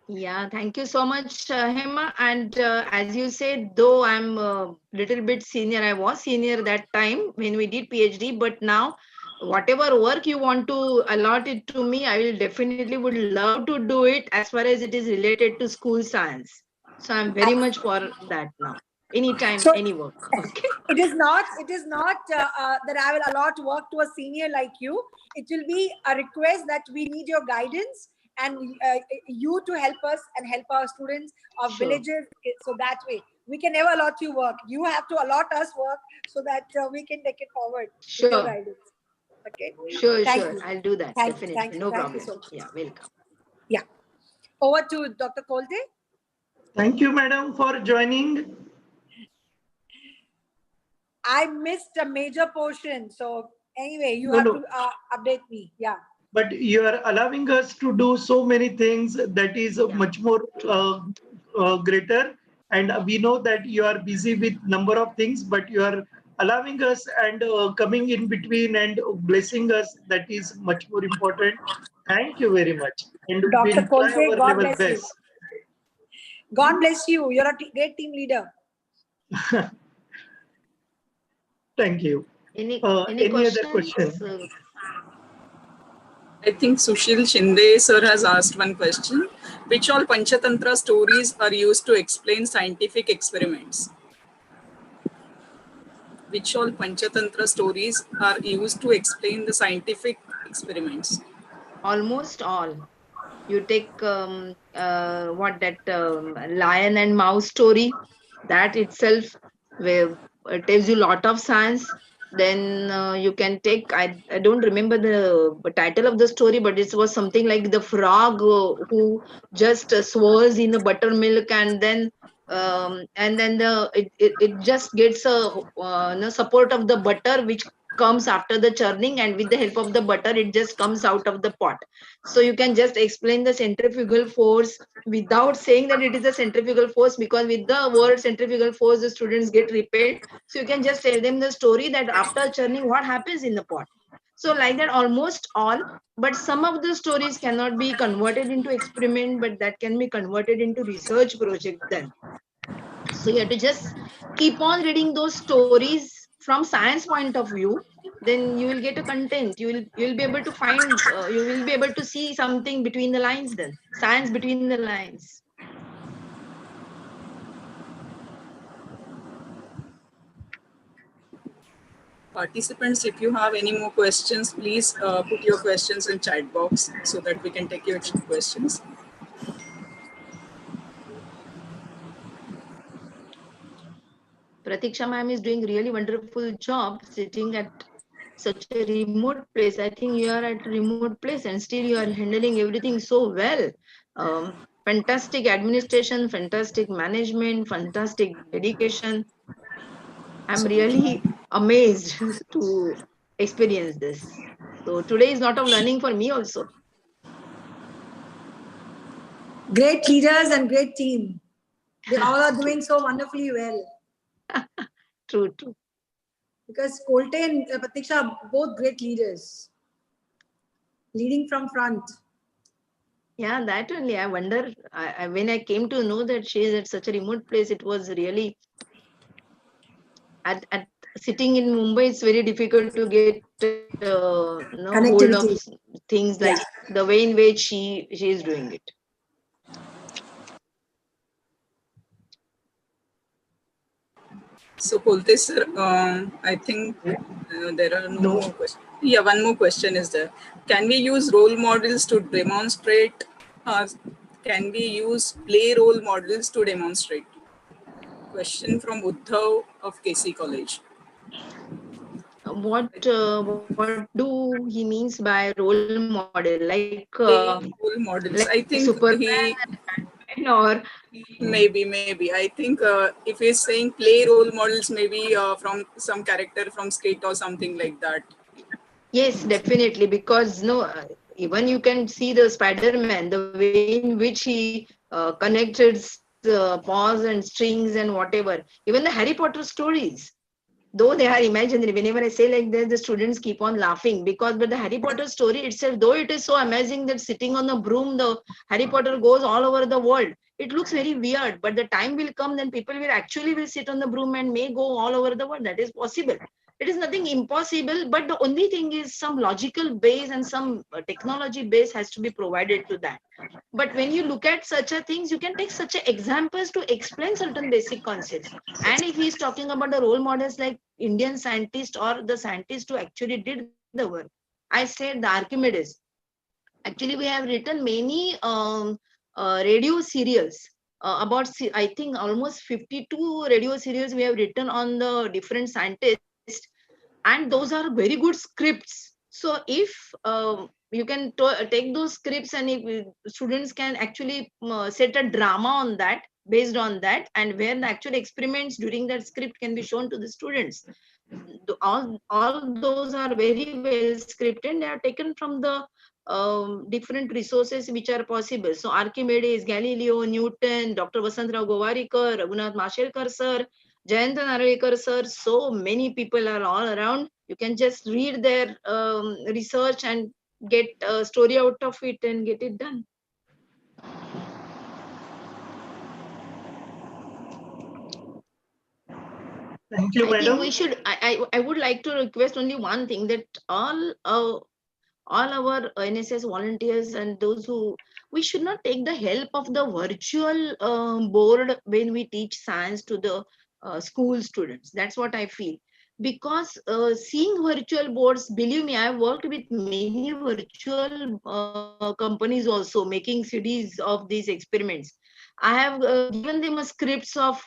Yeah, thank you so much, Hema. And as you said, though I'm a little bit senior, I was senior that time when we did PhD, but now whatever work you want to allot it to me, I will definitely would love to do it as far as it is related to school science. So I'm very much for that now. Anytime, any work. Okay. It is not that I will allot work to a senior like you. It will be a request that we need your guidance and you to help us and help our students of villages. So that way we can never allot you work. You have to allot us work so that we can take it forward. Sure. With your guidance. Okay. Sure. I'll do that. Definitely. No problem. So yeah, welcome. Yeah. Over to Dr. Kolte. Thank you, madam, for joining. I missed a major portion. So anyway, you have to update me. Yeah. But you are allowing us to do so many things that is much more greater. And we know that you are busy with number of things, but you are allowing us and coming in between and blessing us. That is much more important. Thank you very much. And Dr. Kolte, God bless you. God bless you. You're a great team leader. Thank you. Any other questions? I think Sushil Shinde sir has asked one question. Which all Panchatantra stories are used to explain scientific experiments? Which all Panchatantra stories are used to explain the scientific experiments? Almost all. You take lion and mouse story, that itself tells you a lot of science. Then you can take, I don't remember the title of the story, but it was something like the frog who just swirls in the buttermilk, and then it just gets a support of the butter which comes after the churning, and with the help of the butter it just comes out of the pot. So you can just explain the centrifugal force without saying that it is a centrifugal force, because with the word centrifugal force the students get repelled. So you can just tell them the story that after churning what happens in the pot. So like that, almost all. But some of the stories cannot be converted into experiment, but that can be converted into research project then. So you have to just keep on reading those stories from science point of view. Then you will get a content. You will be able to find. You will be able to see something between the lines. Then science between the lines. Participants, if you have any more questions, please put your questions in chat box so that we can take your questions. Pratiksha ma'am is doing really wonderful job sitting at such a remote place. I think you are at a remote place and still you are handling everything so well. Fantastic administration, fantastic management, fantastic dedication. I'm really amazed to experience this. So today is not of learning for me also. Great leaders and great team. They all are doing so wonderfully well. True, true. Because Kolte and Pratiksha are both great leaders. Leading from front. Yeah, that only. I wonder, when I came to know that she is at such a remote place, it was really at sitting in Mumbai, it's very difficult to get hold of Connectivity. things like the way in which she is doing it. So, Kolte sir, I think there are no more questions. Yeah, one more question is there. Can we use role models to demonstrate? Can we use play role models to demonstrate? Question from Uddhav of KC College. What do he means by role model? Like role models. I think Superman or maybe. I think if he's saying play role models, maybe from some character from Skate or something like that. yes, definitely, because even you can see the Spider-Man, the way in which he connected paws and strings and whatever. Even the Harry Potter stories, though they are imaginary. Whenever I say like this, the students keep on laughing but the Harry Potter story itself, though it is so amazing that sitting on the broom, the Harry Potter goes all over the world. It looks very weird, but the time will come then people will sit on the broom and may go all over the world. That is possible. It is nothing impossible, but the only thing is some logical base and some technology base has to be provided to that. But when you look at such a things, you can take such a examples to explain certain basic concepts. And if he's talking about the role models like Indian scientists or the scientists who actually did the work, I said the Archimedes. Actually, we have written many radio serials about, I think, almost 52 radio serials we have written on the different scientists, and those are very good scripts. So if you can take those scripts and if students can actually set a drama on that, based on that, and where the actual experiments during that script can be shown to the students, all those are very well scripted. They are taken from the different resources which are possible. So Archimedes, Galileo, Newton, Dr. Vasantrao Govarikar, Raghunath Mashelkar sir, Jayanta Naralekar sir, so many people are all around. You can just read their research and get a story out of it and get it done. Thank you, I madam. think we should. I would like to request only one thing, that all our NSS volunteers and those who, we should not take the help of the virtual board when we teach science to the school students. That's what I feel. Because seeing virtual boards, believe me, I've worked with many virtual companies also, making CDs of these experiments. I have given them a scripts of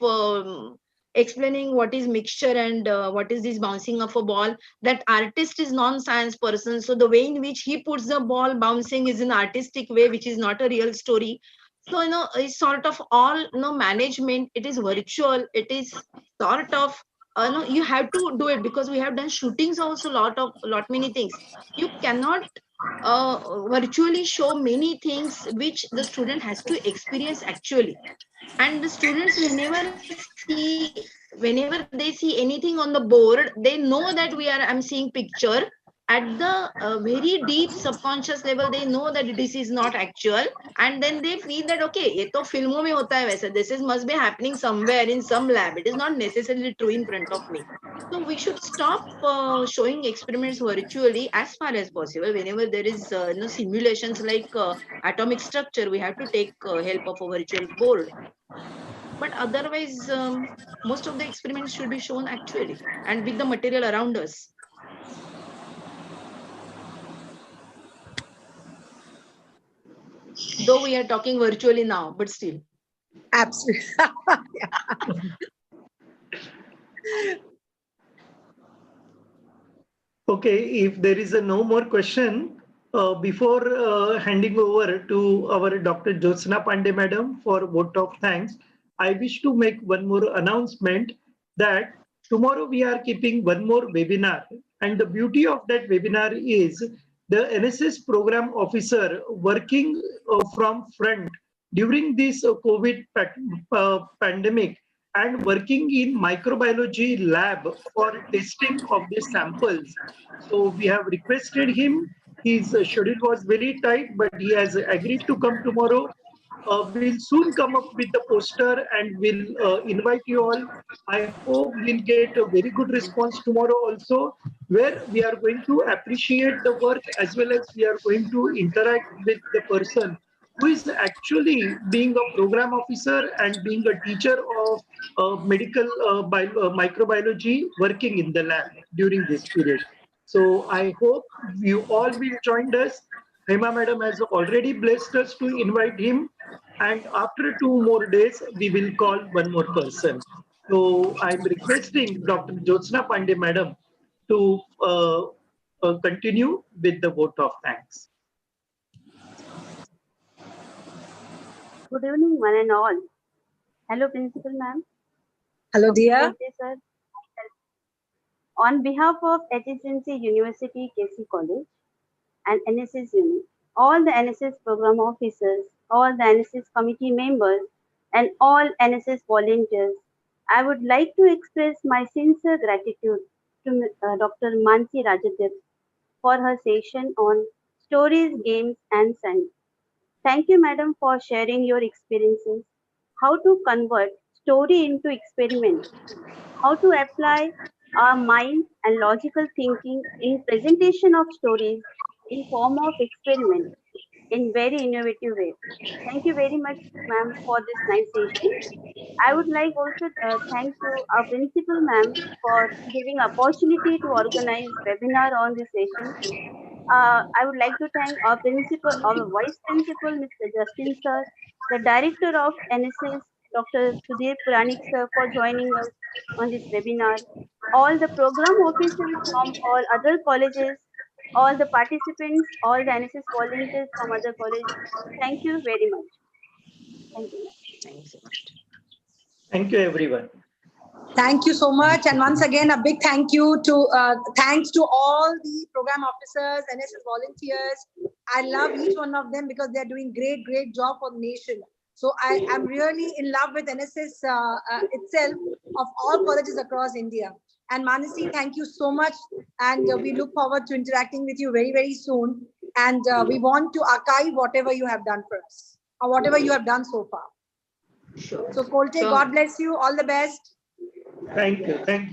explaining what is mixture and what is this bouncing of a ball. That artist is non-science person, so the way in which he puts the ball bouncing is an artistic way, which is not a real story. So it's sort of all management. It is virtual. It is sort of you have to do it, because we have done shootings also, lot many things. You cannot virtually show many things which the student has to experience actually. And the students, whenever they see anything on the board, they know that I'm seeing picture. At the very deep subconscious level, they know that this is not actual, and then they feel that okay, ye to filmon mein hota hai waisa, this is must be happening somewhere in some lab, it is not necessarily true in front of me. So we should stop showing experiments virtually as far as possible. Whenever there is simulations like atomic structure, we have to take help of a virtual board. But otherwise, most of the experiments should be shown actually and with the material around us. Though we are talking virtually now, but still. Absolutely. Okay, if there is no more question, before handing over to our Dr. Jyotsna Pandey Madam for vote of thanks, I wish to make one more announcement that tomorrow we are keeping one more webinar. And the beauty of that webinar is the NSS program officer working from front during this COVID pandemic and working in microbiology lab for testing of the samples. So we have requested him. His schedule was very tight, but he has agreed to come tomorrow. We'll soon come up with the poster and we'll invite you all. I hope we'll get a very good response tomorrow also, where we are going to appreciate the work as well as we are going to interact with the person who is actually being a program officer and being a teacher of medical microbiology working in the lab during this period. So I hope you all will join us. Hema Madam has already blessed us to invite him. And after 2 more days, we will call one more person. So I'm requesting Dr. Jyotsna Pandey Madam to continue with the vote of thanks. Good evening, one and all. Hello, Principal Ma'am. Hello, dear. Okay, sir. On behalf of HSNC University KC College and NSS unit, all the NSS program officers, all the NSS committee members, and all NSS volunteers, I would like to express my sincere gratitude to Dr. Mansi Rajadip for her session on stories, games, and science. Thank you, madam, for sharing your experiences, how to convert story into experiment, how to apply our mind and logical thinking in presentation of stories in form of experiment in very innovative way. Thank you very much, ma'am, for this nice session. I would like also thank to our principal, ma'am, for giving opportunity to organize webinar on this session. I would like to thank our principal, our vice principal, Mr. Justin sir, the director of NSS, Dr. Sudhir Puranik sir, for joining us on this webinar, all the program officers from all other colleges, all the participants, all the NSS volunteers from other colleges. Thank you very much. Thank you. Thanks so much. Thank you, everyone. Thank you so much. And once again, a big thank you to, thanks to all the program officers, NSS volunteers. I love each one of them because they're doing great job for the nation. So I am really in love with NSS itself of all colleges across India. And Manasi, thank you so much. And we look forward to interacting with you very soon. And we want to archive whatever you have done for us or whatever you have done so far. Sure. So Kolte, Sure. God bless you. All the best. Thank you. Thank you.